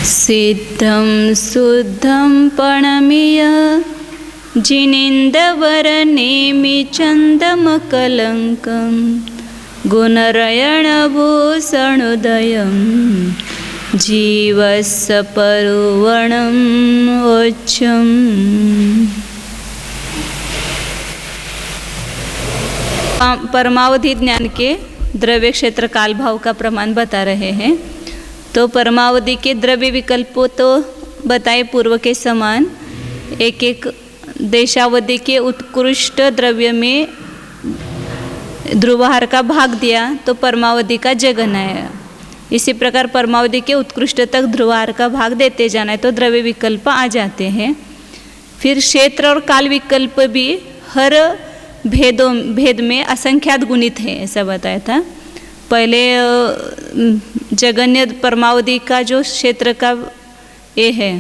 सिद्धं शुद्धं प्रणमीय जिनेन्द्रवरनेमिचन्दमकलङ्कं गुणरयणभूषणोदयं जीवस्य परुवणं वोच्यम्। परमावधि ज्ञान के द्रव्य क्षेत्र काल भाव का प्रमाण बता रहे हैं। तो परमावधि के द्रव्य विकल्पों तो बताए पूर्व के समान, एक एक देशावधि के उत्कृष्ट द्रव्य में ध्रुवहार का भाग दिया तो परमावधि का जगन है। इसी प्रकार परमावधि के उत्कृष्ट तक ध्रुवहार का भाग देते जाना है तो द्रव्य विकल्प आ जाते हैं। फिर क्षेत्र और काल विकल्प भी हर भेद में असंख्यात गुणित है, ऐसा बताया था। पहले जगन्य परमावधि का जो क्षेत्र का ये है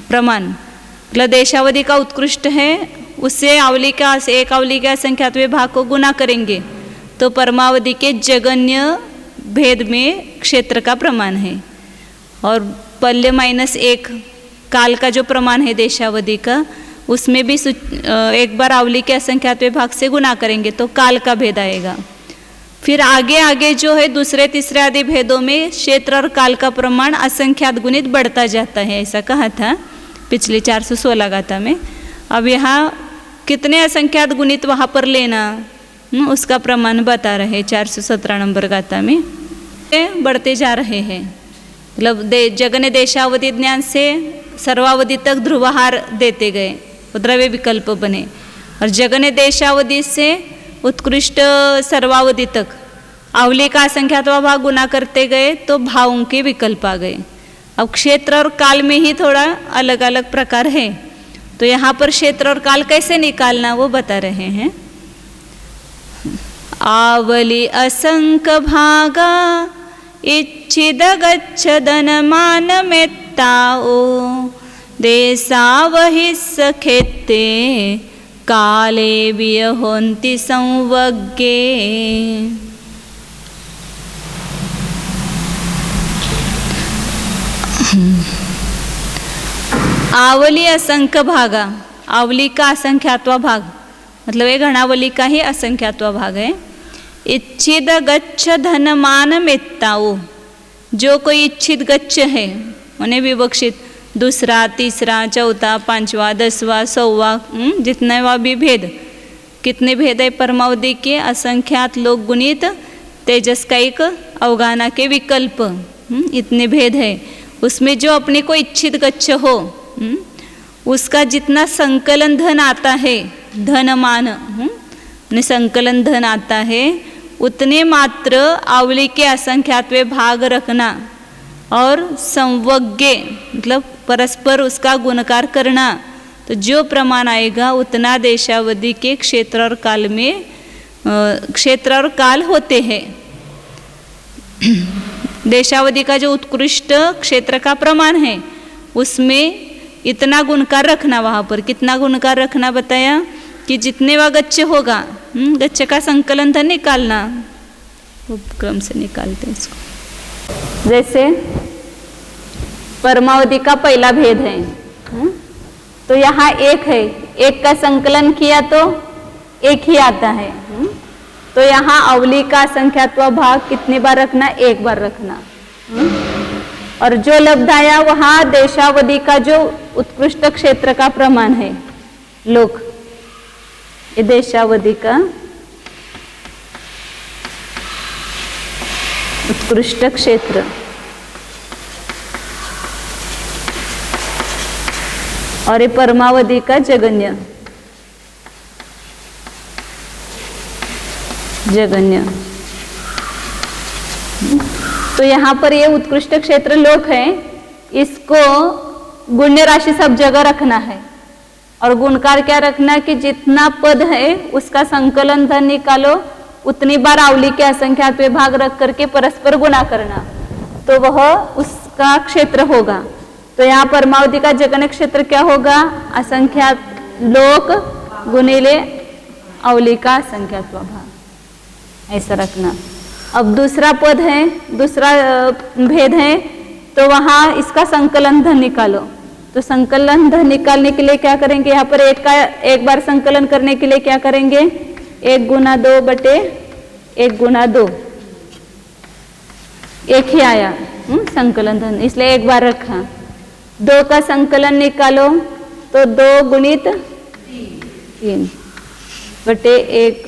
प्रमाण, मतलब देशावधि का उत्कृष्ट है, उससे आवली का एक आवली के असंख्यातवें भाग को गुना करेंगे तो परमावधि के जगन्य भेद में क्षेत्र का प्रमाण है। और पल्य -1 काल का जो प्रमाण है देशावधि का, उसमें भी एक बार आवली के असंख्यातवें भाग से गुना करेंगे तो काल का भेद आएगा। फिर आगे आगे जो है दूसरे तीसरे आदि भेदों में क्षेत्र और काल का प्रमाण असंख्यात गुणित बढ़ता जाता है, ऐसा कहा था पिछले 416 गाथा में। अब यहाँ कितने असंख्यात गुणित वहाँ पर लेना उसका प्रमाण बता रहे 417 नंबर गाथा में। बढ़ते जा रहे हैं, मतलब जगन्य देशावधि ज्ञान से सर्वावधि तक ध्रुवहार देते गए, द्रव्य विकल्प बने। और जगन्य देशावधि से उत्कृष्ट सर्वावधि तक आवली का असंख्यातवा भाग गुना करते गए तो भावों के विकल्प आ गए। अब क्षेत्र और काल में ही थोड़ा अलग अलग प्रकार है, तो यहाँ पर क्षेत्र और काल कैसे निकालना वो बता रहे हैं। आवली असंख्य भागा इच्छिद गच्छदनमानमेत्ताओ देशावहि सखेत्ते काले वियहोन्ति संवग्गे। आवली असंख्य भागा, आवली का असंख्यात्वा भाग मतलब ये घनावली का ही असंख्यात्वा भाग है। इच्छित गच्छ धनमानमेत्ताओ, जो कोई इच्छित गच्छ है उन्हें विवक्षित दूसरा तीसरा चौथा पांचवा 10वां 100वां जितने वा भी भेद, कितने भेद है परमावधि के असंख्यात लोक गुणित तेजस का एक अवगाहना के विकल्प, इतने भेद है। उसमें जो अपने को इच्छित गच्छ हो उसका जितना संकलन धन आता है, धनमान संकलन धन आता है, उतने मात्र आवली के असंख्यातवें भाग रखना और संवज्ञ मतलब परस्पर उसका गुणकार करना। तो जो प्रमाण आएगा उतना देशावधि के क्षेत्र और काल में क्षेत्र और काल होते हैं। देशावधि का जो उत्कृष्ट क्षेत्र का प्रमाण है उसमें इतना गुणकार रखना, वहाँ पर कितना गुणकार रखना बताया कि जितने वा गच्छ होगा गच्छ का संकलन धन निकालना, क्रम से निकालते हैं इसको। जैसे परमावधि का पहला भेद है तो यहाँ 1 है, 1 का संकलन किया तो 1 ही आता है। तो यहाँ अवली का संख्यात्वा भाग कितनी बार रखना, 1 बार रखना। और जो लब्ध आया वहाँ देशावधि का जो उत्कृष्ट क्षेत्र का प्रमाण है लोक, ये देशावधि का उत्कृष्ट क्षेत्र। और ये परमावधि का जगन्य तो यहाँ पर ये उत्कृष्ट क्षेत्र लोक है, इसको गुण्य राशि सब जगह रखना है। और गुणकार क्या रखना कि जितना पद है उसका संकलन धन निकालो, उतनी बार आवली के असंख्यातवें भाग रख करके परस्पर गुणा करना, तो वह उसका क्षेत्र होगा। तो यहाँ परमावधि का जगन्य क्षेत्र क्या होगा, असंख्यात लोक गुणिले अवली का असंख्यात्वा भाग, ऐसा रखना। अब दूसरा पद है, दूसरा भेद है तो वहाँ इसका संकलन धन निकालो। तो संकलन धन निकालने के लिए क्या करेंगे, यहाँ पर 8 का एक बार संकलन करने के लिए क्या करेंगे, 1 गुना 2 बटे 1 गुना 2, एक ही आया संकलन धन, इसलिए एक बार रखा। 2 का संकलन निकालो तो 2 गुणित 3 बटे 1,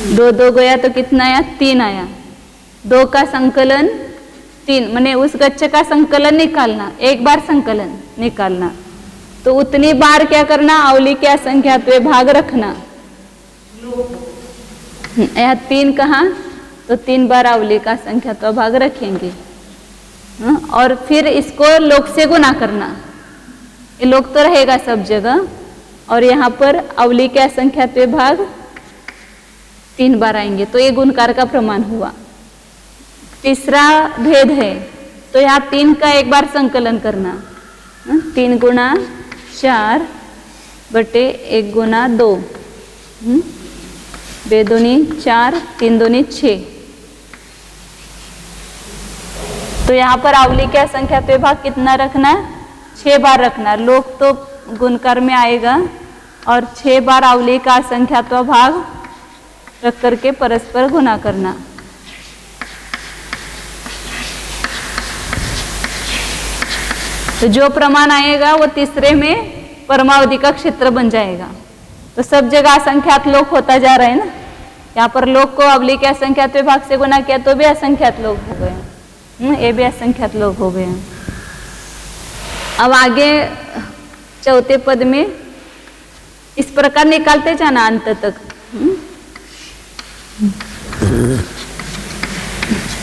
2 2 गया तो कितना आया, 3 आया। 2 का संकलन 3, माने उस गच्छ का संकलन निकालना, एक बार संकलन निकालना, तो उतनी बार क्या करना, अवली के असंख्यात्वे भाग रखना। यहाँ 3 कहाँ, तो 3 बार अवली का संख्यात्व भाग रखेंगे। और फिर इसको लॉग से गुना करना, ये लॉग तो रहेगा सब जगह, और यहाँ पर अवली के असंख्यात्वे भाग 3 बार आएंगे, तो ये गुणकार का प्रमाण हुआ। तीसरा भेद है, तो यहाँ 3 का एक बार संकलन करना, 3 गुना 4 बटे 1 गुना 2, 2 दूनी 4, 3 दूनी 6। तो यहाँ पर अवली के असंख्यात्वे भाग कितना रखना, 6 बार रखना। लोग तो गुणकार में आएगा, और 6 बार अवली का असंख्यात्व भाग रख करके परस्पर गुना करना। तो जो प्रमाण आएगा वो तीसरे में परमावधि का क्षेत्र बन जाएगा। तो सब जगह असंख्यात लोग होता जा रहा है ना, यहाँ पर लोग को अवली के असंख्यात भाग से गुना किया तो भी असंख्यात लोग हो गए, ये भी असंख्यात लोग हो गए। अब आगे चौथे पद में इस प्रकार निकालते जाना अंत तक।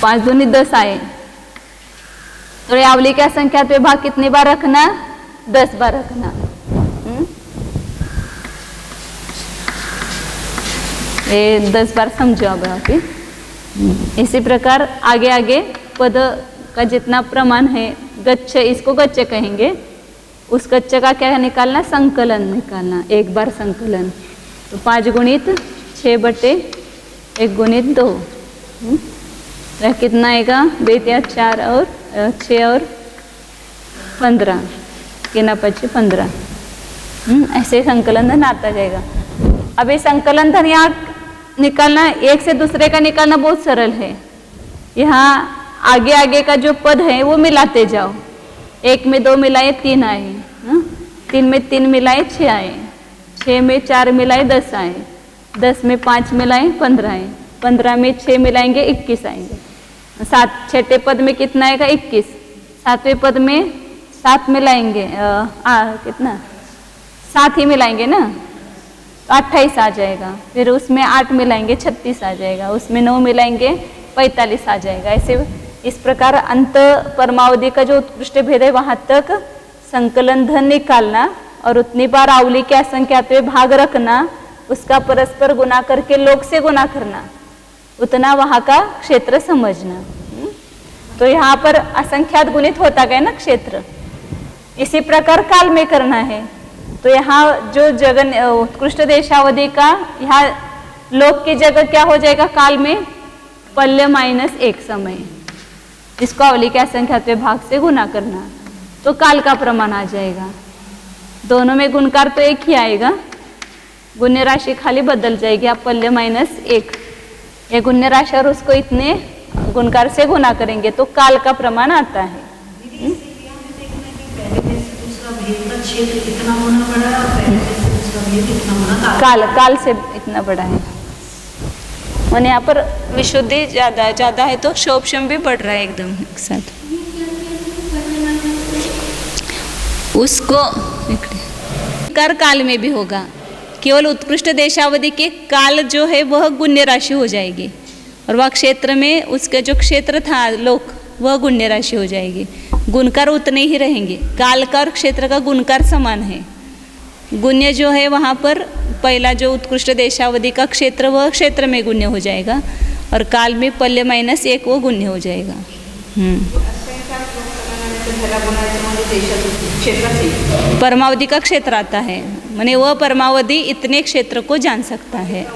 5 दूनी 10 आए, तो ये अवली के असंख्यात भाग कितनी बार रखना, 10 बार रखना। ये 10 बार समझो अब आप। इसी प्रकार आगे आगे पद का जितना प्रमाण है, गच्छ, इसको गच्छ कहेंगे, उस गच्छ का क्या निकालना, संकलन निकालना, एक बार संकलन। तो 5 गुणित 6 बटे 1 गुणित 2, कितना आएगा, 2 4 और 6 और 15, किना 5 15, ऐसे संकलन धन आता जाएगा। अब ये संकलन धन यहाँ निकालना, एक से दूसरे का निकालना बहुत सरल है। यहाँ आगे आगे का जो पद है वो मिलाते जाओ, 1 में 2 मिलाए 3 आए, 3 में 3 मिलाए 6 आए, 6 में 4 मिलाए 10 आए, 10 में 5 मिलाए 15 आए, 15 में 6 मिलाएंगे 21 आएंगे। 6ठे पद में कितना आएगा, 21। 7वें पद में 7 मिलाएंगे, कितना, 7 ही मिलाएंगे ना, तो 28 आ जाएगा। फिर उसमें 8 मिलाएंगे 36 आ जाएगा, उसमें 9 मिलाएंगे 45 आ जाएगा। ऐसे इस प्रकार अंत परमावधि का जो उत्कृष्ट भेद है वहां तक संकलन धन निकालना और उतनी बार अवली के असंख्यात्वे भाग रखना, उसका परस्पर गुना करके लॉग से गुना करना, उतना वहां का क्षेत्र समझना। तो यहाँ पर असंख्यात गुणित होता गया ना क्षेत्र, इसी प्रकार काल में करना है। तो यहाँ जो जगह उत्कृष्ट देशावधि का, यहाँ लॉग की जगह क्या हो जाएगा, काल में पल्य माइनस 1 समय, इसको अवली के असंख्यात्वे भाग से गुना करना, तो काल का प्रमाण आ जाएगा। दोनों में गुणकार तो एक ही आएगा, गुण्य राशि खाली बदल जाएगी। आप पल्य माइनस 1 ये गुण्य राशि और उसको इतने गुणकार से गुना करेंगे तो काल का प्रमाण आता है। काल से इतना बड़ा है, और यहाँ पर विशुद्धि ज्यादा है तो शोभशम भी बढ़ रहा है एकदम एक साथ। उसको कर काल में भी होगा, केवल उत्कृष्ट देशावधि के काल जो है वह गुण्य राशि हो जाएगी, और वह क्षेत्र में उसका जो क्षेत्र था लोक वह गुण्य राशि हो जाएगी। गुणकार उतने ही रहेंगे, काल का और क्षेत्र का गुणकार समान है। गुण्य जो है वहाँ पर पहला जो उत्कृष्ट देशावधि का क्षेत्र वह क्षेत्र में गुण्य हो जाएगा, और काल में पल्य माइनस 1 वो गुण्य हो जाएगा। परमावधि का क्षेत्र आता है, माने वह परमावधि इतने क्षेत्र को जान सकता है।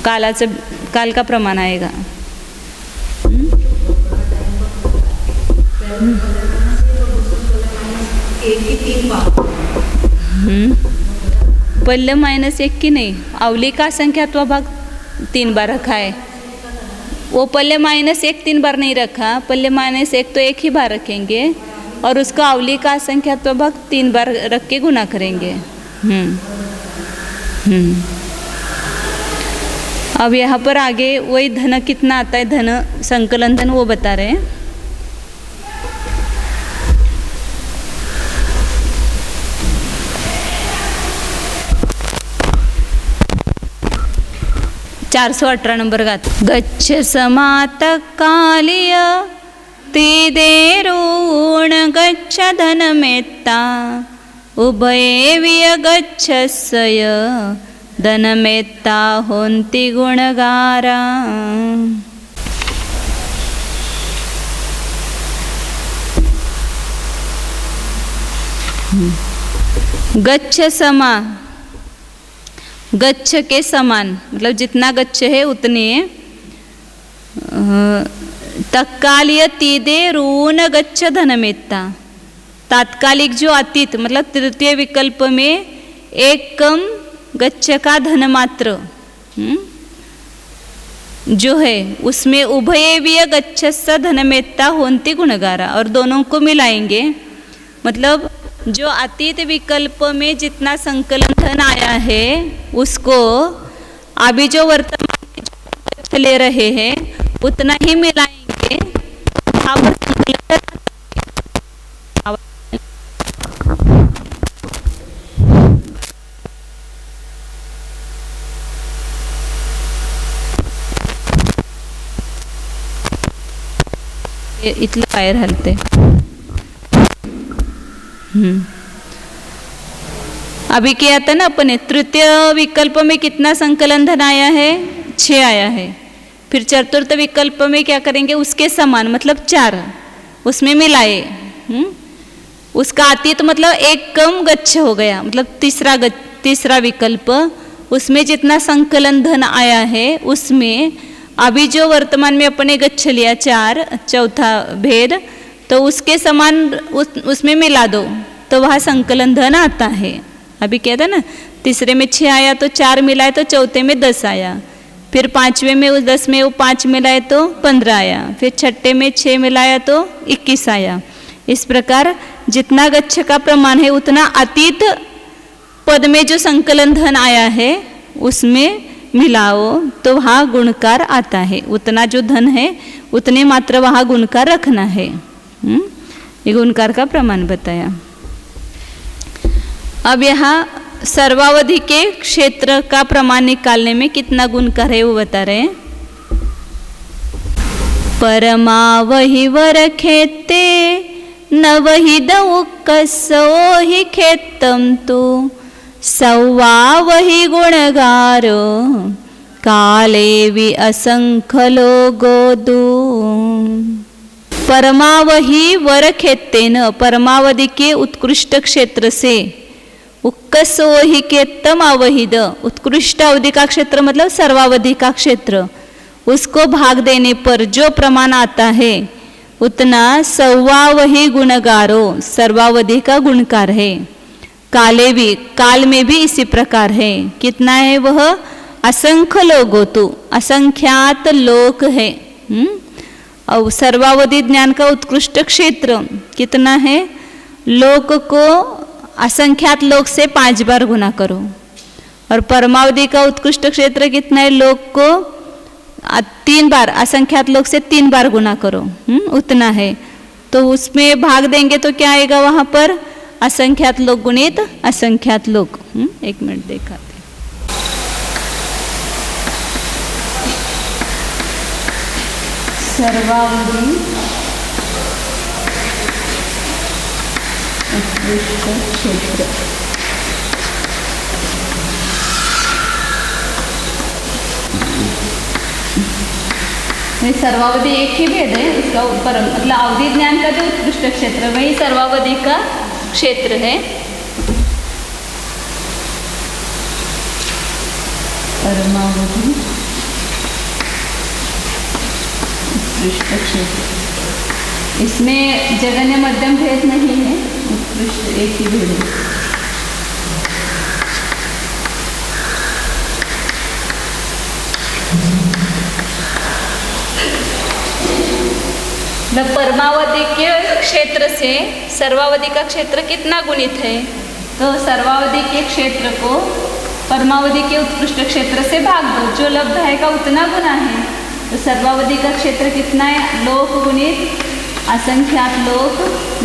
काल का प्रमाण आएगा। पल्य -1 की नहीं, अवली का संख्यात्व भाग 3 बार रखा है। वो पल्य -1 3 बार नहीं रखा, पल्य -1 तो 1 ही बार रखेंगे और उसका अवली का संख्यात्व भाग 3 बार रख के गुना करेंगे। अब यहाँ पर आगे वही धन कितना आता है, धन संकलन धन वो बता रहे हैं। चार 418 नंबर गात। गच्छ समात कालिय तिदेरूण गच्छ धनमेत्ता उभये वियगच्छस्य धनमेत्ता होन्ति गुणगारा। गच्छ समा, गच्छ के समान मतलब जितना गच्छ है उतने। तत्कालीय तीदे ऋण गच्छ धनमेत्ता, तात्कालिक जो अतीत मतलब तृतीय विकल्प में एक कम गच्छ का धन मात्र जो है उसमें उभयवीय गच्छस्य धनमेत्ता होन्ति गुणगारा, और दोनों को मिलाएंगे मतलब जो अतीत विकल्प में जितना संकलन धन आया है उसको अभी जो वर्तमान में ले रहे हैं उतना ही मिलाएंगे। यहाँ पर इतने बाहेर हलते। अभी किया था ना अपने, तृतीय विकल्प में कितना संकलन धन आया है, 6 आया है। फिर चतुर्थ विकल्प में क्या करेंगे, उसके समान मतलब 4 उसमें मिलाए। उसका अतीत मतलब एक कम गच्छ हो गया, मतलब तीसरा विकल्प उसमें जितना संकलन धन आया है उसमें अभी जो वर्तमान में अपने गच्छ लिया 4, चौथा भेद, तो उसके समान उसमें मिला दो तो वह संकलन धन आता है। अभी क्या था ना, तीसरे में 6 आया तो 4 मिलाए तो चौथे में 10 आया, फिर पांचवें में उस 10 में वो 5 मिलाए तो 15 आया, फिर छठे में 6 मिलाया तो 21 आया। इस प्रकार जितना गच्छ का प्रमाण है उतना अतीत पद में जो संकलन धन आया है उसमें मिलाओ तो वहाँ गुणकार आता है। उतना जो धन है उतने मात्र वहाँ गुणकार रखना है। ये गुणकार का प्रमाण बताया। अब यहाँ सर्वावधि के क्षेत्र का प्रमाण निकालने में कितना गुणकार है वो बता रहे हैं। परमावहि वर खेते न वही दऊ कसो ही खेतम तो सौवा वही गुणगारो काले वि असंख्य लोगो दो। परमावहि वर खेतेन, परमावधि के उत्कृष्ट क्षेत्र से, उक्कसो ही केतम अवहिद, उत्कृष्ट अवधि का क्षेत्र मतलब सर्वावधि का क्षेत्र, उसको भाग देने पर जो प्रमाण आता है उतना सौवावही गुणगारो सर्वावधि का गुणकार है। काले भी, काल में भी इसी प्रकार है। कितना है वह, असंख्य लोगो तो, असंख्यात लोक है। और सर्वावधि ज्ञान का उत्कृष्ट क्षेत्र कितना है, लोक को असंख्यात लोक से 5 बार गुना करो। और परमावधि का उत्कृष्ट क्षेत्र कितना है, लोक को 3 बार, असंख्यात लोक से 3 बार गुना करो, उतना है। तो उसमें भाग देंगे तो क्या आएगा वहां पर, असंख्यात लोक गुणित असंख्यात लोक। 1 मिनट दिखाते। सर्वावधि उत्कृष्ट क्षेत्र, सर्वावधि एक ही भेद है इसका ऊपर, मतलब अवधि ज्ञान का जो उत्कृष्ट क्षेत्र वही सर्वावधि का क्षेत्र है। परमावधि उत्कृष्ट क्षेत्र इसमें जगन्य मध्यम भेद नहीं है, उत्कृष्ट एक ही भेद है। परमावधि के क्षेत्र से सर्वावधि का क्षेत्र कितना गुणित है? तो सर्वावधि के क्षेत्र को परमावधि के उत्कृष्ट क्षेत्र से भाग दो, जो लब्ध आएगा उतना गुना है। तो सर्वावधि का क्षेत्र कितना है? लोक गुणित असंख्यात लोक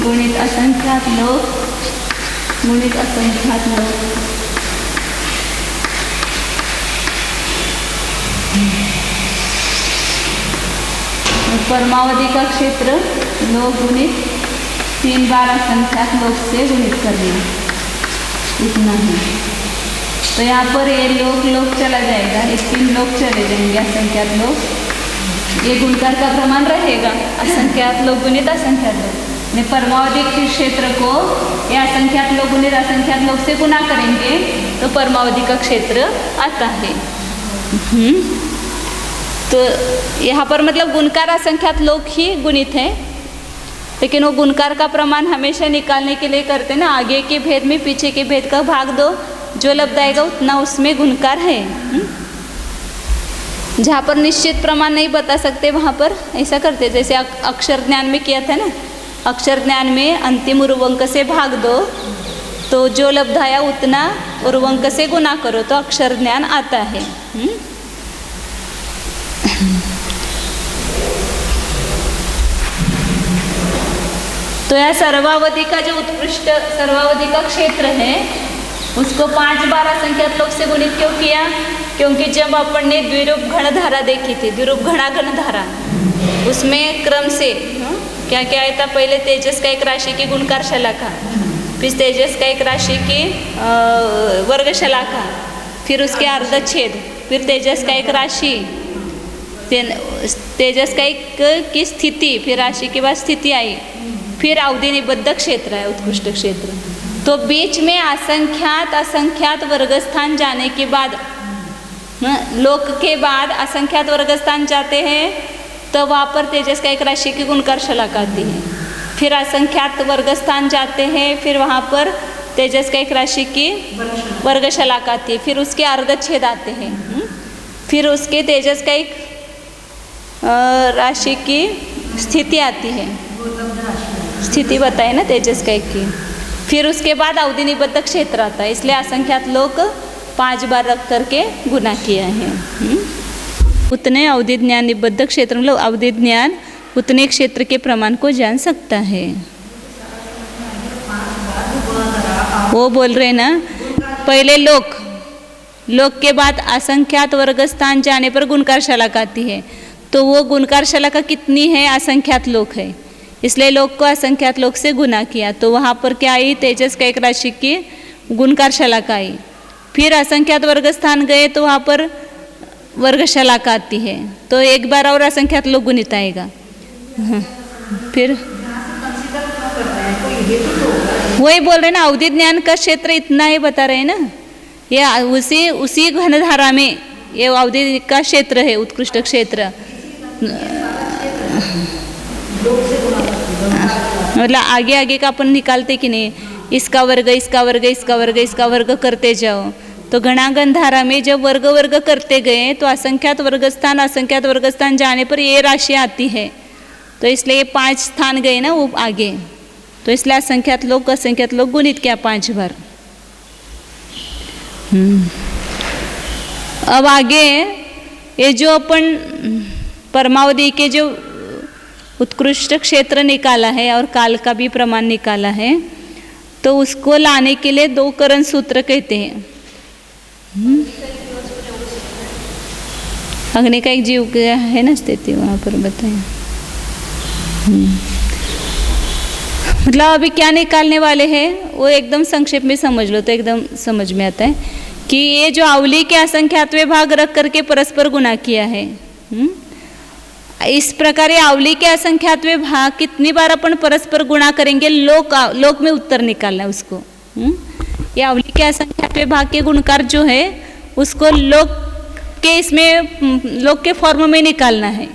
गुणित असंख्यात लोक गुणित असंख्यात लोक। परमावधि का क्षेत्र लोक गुणित 3 बार असंख्यात लोक से गुणित कर दिया, इतना है। तो यहाँ पर ये लोक चला जाएगा, 3 लोक चले जाएंगे असंख्यात लोक, ये गुणकार का प्रमाण रहेगा, असंख्यात लोक गुणित असंख्यात लोक। ने परमावधि के क्षेत्र को ये असंख्यात लोक गुणित असंख्यात लोक से गुना करेंगे तो परमावधि का क्षेत्र आता है। तो यहाँ पर मतलब गुणकार असंख्यात लोक ही गुणित है, लेकिन वो गुणकार का प्रमाण हमेशा निकालने के लिए करते हैं ना, आगे के भेद में पीछे के भेद का भाग दो, जो लब्ध आएगा उतना उसमें गुणकार है। जहाँ पर निश्चित प्रमाण नहीं बता सकते वहाँ पर ऐसा करते, जैसे अक्षर ज्ञान में किया था ना, अक्षर ज्ञान में अंतिम उर्वंक से भाग दो, तो जो लब्ध आया उतना उर्वंक से गुना करो तो अक्षर ज्ञान आता है। तो यह सर्वावधि का जो उत्कृष्ट सर्वावधि का क्षेत्र है उसको 5 बार असंख्यात लोक से गुणित क्यों किया? क्योंकि जब अपन ने द्विरूप घन धारा देखी थी, द्विरूप घनाघन धारा, उसमें क्रम से क्या क्या आया था? पहले तेजस का एक राशि की गुणकार शलाका, फिर तेजस का एक राशि की वर्ग शलाका, फिर उसके अर्धच्छेद, फिर तेजस का एक राशि, तेजस का एक की स्थिति, फिर राशि के बाद स्थिति आई, फिर अवधि निबद्ध क्षेत्र है उत्कृष्ट क्षेत्र। तो बीच में असंख्यात असंख्यात वर्गस्थान जाने के बाद, लोक के बाद असंख्यात वर्गस्थान जाते हैं तो वहाँ पर तेजस का एक राशि की गुणकार शलाका आती है, फिर असंख्यात वर्गस्थान जाते हैं, फिर वहाँ पर तेजस का एक राशि की वर्ग शलाका आती है, फिर उसके अर्धच्छेद आते हैं, फिर उसके तेजस का एक राशि की स्थिति आती है, स्थिति बताए ना तेजस का एक की, फिर उसके बाद अवधि निबद्ध क्षेत्र आता है। इसलिए असंख्यात लोक 5 बार रख करके गुना किया है। उतने अवधि ज्ञान निबद्ध क्षेत्र मतलब अवधि ज्ञान उतने क्षेत्र के प्रमाण को जान सकता है। वो बोल रहे ना, पहले लोक के बाद असंख्यात वर्ग स्थान जाने पर गुणकार शलाका आती है, तो वो गुणकार शलाका कितनी है? असंख्यात लोक है, इसलिए लोक को असंख्यात लोक से गुना किया, तो वहाँ पर क्या आई? तेजस का एक राशि की गुणकार शलाका आई। फिर असंख्यात वर्ग स्थान गए तो वहाँ पर वर्ग शलाका आती है, तो एक बार और असंख्यात लोक गुणित आएगा। फिर वही बोल रहे ना, अवधि ज्ञान का क्षेत्र इतना ही बता रहे हैं ना, ये उसी घनधारा में ये अवधि का क्षेत्र है उत्कृष्ट क्षेत्र। मतलब आगे का अपन निकालते कि नहीं, इसका वर्ग इसका वर्ग इसका वर्ग इसका वर्ग करते जाओ, तो घनाघन धारा में जब वर्ग करते गए तो असंख्यात वर्गस्थान जाने पर ये राशि आती है, तो इसलिए 5 स्थान गए ना वो आगे, तो इसलिए असंख्यात लोग गुणित किया 5 बार। अब आगे ये जो अपन परमावधि के जो उत्कृष्ट क्षेत्र निकाला है और काल का भी प्रमाण निकाला है, तो उसको लाने के लिए 2 करण सूत्र कहते हैं। अग्नि का एक जीव है ना स्थिति, वहाँ पर बताएं। मतलब अभी क्या निकालने वाले हैं वो एकदम संक्षेप में समझ लो तो एकदम समझ में आता है कि ये जो अवली के असंख्यातवे भाग रख करके परस्पर गुना किया है, इस प्रकार ये अवली के असंख्यातवे भाग कितनी बार अपन परस्पर गुणा करेंगे, लोक में उत्तर निकालना है उसको। ये अवली के असंख्यातवे भाग के गुणकार जो है उसको लोक के फॉर्म में निकालना है।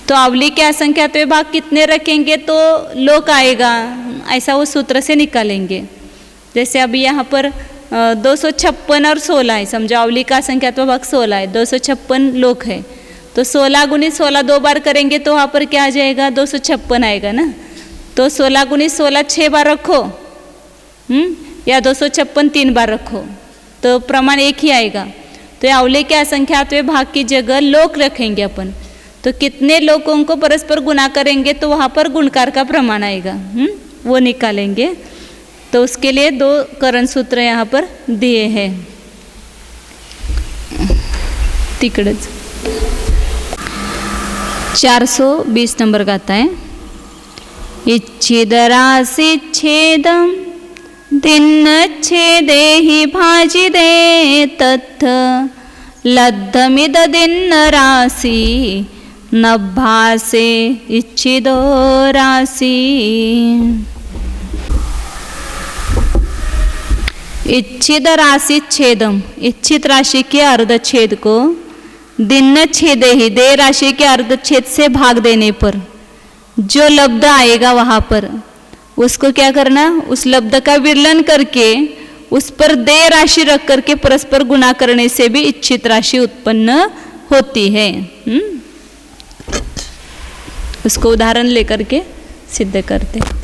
तो तो अवली के असंख्यातवे भाग कितने रखेंगे तो लोक आएगा, ऐसा वो सूत्र से निकालेंगे। जैसे अभी यहाँ पर 256 और 16 है, समझो अवली का असंख्यात्व भाग 16 है, 256 लोक है, तो 16 गुणित 16 2 बार करेंगे तो वहाँ पर क्या आ जाएगा, 256 आएगा ना। तो 16 गुणित 16 6 बार रखो, या 256 3 बार रखो, तो प्रमाण एक ही आएगा। तो अवली के असंख्यात्व भाग की जगह लोक रखेंगे अपन, तो कितने लोकों को परस्पर गुणा करेंगे तो वहाँ पर गुणकार का प्रमाण आएगा, वो निकालेंगे। तो उसके लिए 2 करण सूत्र यहाँ पर दिए हैं। तिकड़च 420 नंबर का आता है, इच्छिदरासिच्छेदम दिन्नच्छेदे हि भाजिदे तत्थ लब्धमिद दिन्न राशि नभासे इच्छिदो राशि। इच्छित राशि छेदम, इच्छित राशि के अर्धच्छेद को दिन्न छेदे ही, दे राशि के अर्धच्छेद से भाग देने पर जो लब्ध आएगा वहाँ पर उसको क्या करना, उस लब्ध का विरलन करके उस पर दे राशि रख करके परस्पर गुणा करने से भी इच्छित राशि उत्पन्न होती है। उसको उदाहरण लेकर के सिद्ध करते हैं।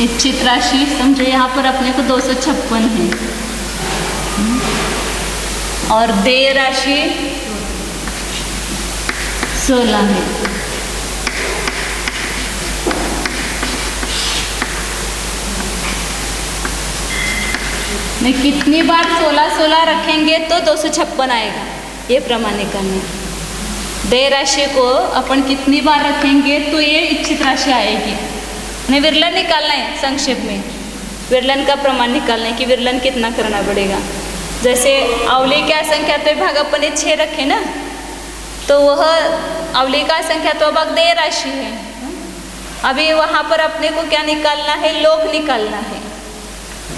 इच्छित राशि समझो यहाँ पर अपने को 256 है और दे राशि 16 है। मैं कितनी बार 16 रखेंगे तो 256 आएगा, ये प्रमाण निकालना। दे राशि को अपन कितनी बार रखेंगे तो ये इच्छित राशि आएगी। उन्हें विरलन निकालना है, संक्षेप में विरलन का प्रमाण निकालना है कि विरलन कितना करना पड़ेगा। जैसे अवली का असंख्यात्व भाग अपन ने 6 रखे ना, तो वह अवली का असंख्यात्व भाग दे राशि है। अभी वहाँ पर अपने को क्या निकालना है, लोक निकालना है।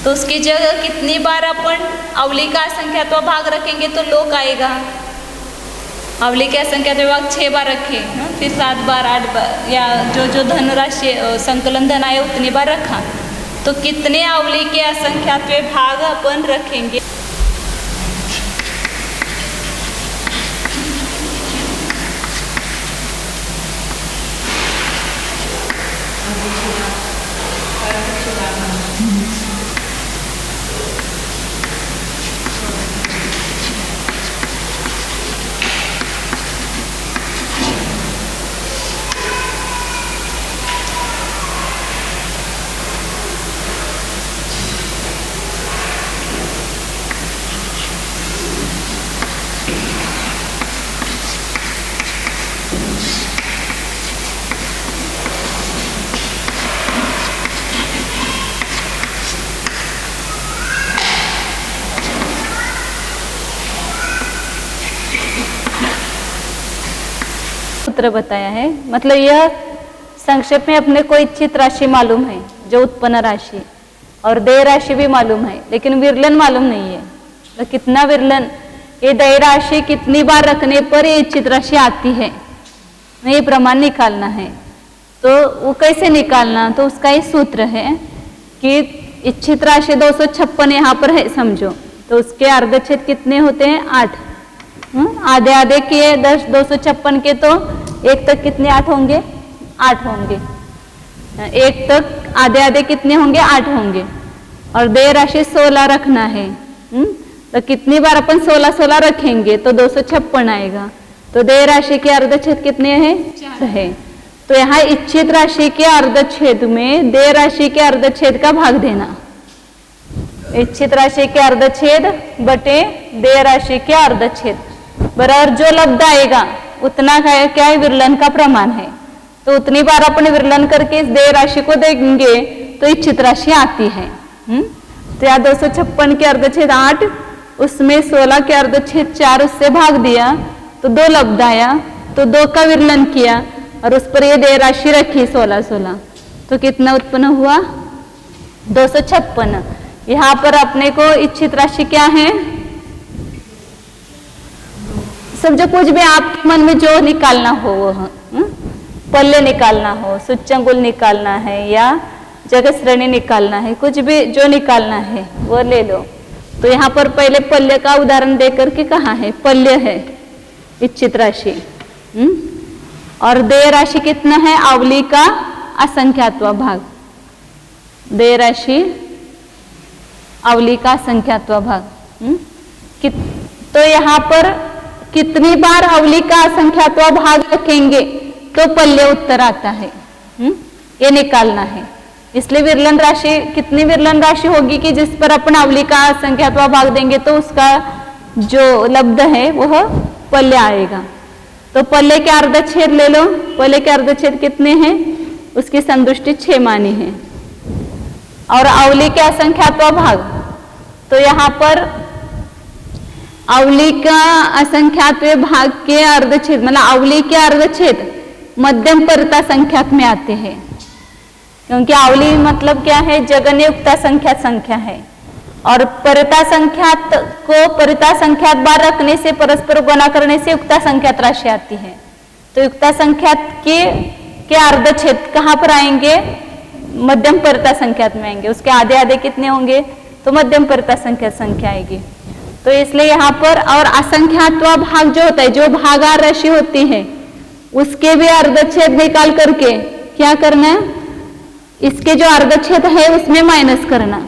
तो उसकी जगह कितनी बार अपन अवली का असंख्यात्व भाग रखेंगे तो लोक आएगा। अवली के असंख्यात्व भाग 6 बार रखे, फिर 7 बार 8 बार, या जो धनराशि संकलन धन आए उतनी बार रखा, तो कितने अवली के असंख्यात्व भाग अपन रखेंगे। सूत्र बताया है, मतलब यह संक्षेप में अपने को इच्छित राशि मालूम है जो उत्पन्न राशि, और देय राशि भी मालूम है, लेकिन विरलन मालूम नहीं है। तो कितना विरलन, ये देय राशि कितनी बार रखने पर ये इच्छित राशि आती है, ये प्रमाण निकालना है। तो वो कैसे निकालना, तो उसका ही सूत्र है कि इच्छित राशि 256 यहाँ पर है समझो, तो उसके अर्धच्छेद कितने होते हैं, 8। आधे आधे किए 256 के, तो 1 तक कितने 8 होंगे, 8 होंगे। 1 तक आधे आधे कितने होंगे, 8 होंगे। और देय राशि 16 रखना है, तो कितनी बार अपन 16 रखेंगे तो 256 आएगा। तो देय राशि के अर्धच्छेद कितने हैं, 4 है। तो यहाँ इच्छित राशि के अर्धच्छेद में देय राशि के अर्धच्छेद का भाग देना, इच्छित राशि के अर्धच्छेद बटे देय राशि के अर्धच्छेद बराबर जो लब्ध आएगा उतना क्या है, विरलन का प्रमाण है। तो उतनी बार अपन विरलन करके इस देय राशि को देंगे तो इच्छित राशि आती है। तो यहाँ 256 के अर्धच्छेद 8, उसमें 16 के अर्धच्छेद 4, उससे भाग दिया तो 2 लब्ध आया, तो 2 का विरलन किया और उस पर ये देय राशि रखी 16। तो कितना उत्पन्न हुआ, 256। यहाँ पर अपने को इच्छित राशि क्या है? समझो कुछ भी आपके मन में जो निकालना हो वो, पल्ले निकालना हो, सूच्यंगुल निकालना है या जगत श्रेणी निकालना है, कुछ भी जो निकालना है वो ले लो। तो यहाँ पर पहले पल्य का उदाहरण देकर के कहा है, पल्य है इच्छित राशि। और देय राशि कितना है? अवली का असंख्यात्व भाग। देय राशि अवली का असंख्यात्व भाग। तो यहाँ पर कितनी बार अवली का असंख्यात्व भाग रखेंगे तो पल्य उत्तर आता है, ये निकालना है। इसलिए विरलन राशि, कितनी विरलन राशि होगी कि जिस पर अपन अवली का असंख्यात्व भाग देंगे तो उसका जो लब्ध है वह पल्य आएगा। तो पल्ले के अर्धच्छेद ले लो। पल्ले के अर्धच्छेद कितने हैं? उसकी संतुष्टि 6 मानी है। और अवली के असंख्यात्व भाग, तो यहाँ पर अवली का असंख्यात्व भाग के अर्धच्छेद मतलब अवली के अर्धच्छेद मध्यम परिता संख्यात में आते हैं, क्योंकि अवली मतलब क्या है? जगन्य उक्ता संख्यात संख्या है। और परिता संख्यात को परिता संख्यात बार रखने से, परस्पर गुणा करने से उक्ता संख्यात राशि आती है। तो उक्ता संख्यात के अर्धच्छेद कहाँ पर आएंगे? मध्यम परिता संख्यात में आएंगे। उसके आधे आधे कितने होंगे? तो मध्यम परिता संख्यात संख्या आएगी। तो इसलिए यहाँ पर और असंख्यात्व भाग जो होता है, जो भागार राशि होती है, उसके भी अर्धच्छेद निकाल करके क्या करना है? इसके जो अर्धच्छेद है उसमें माइनस करना।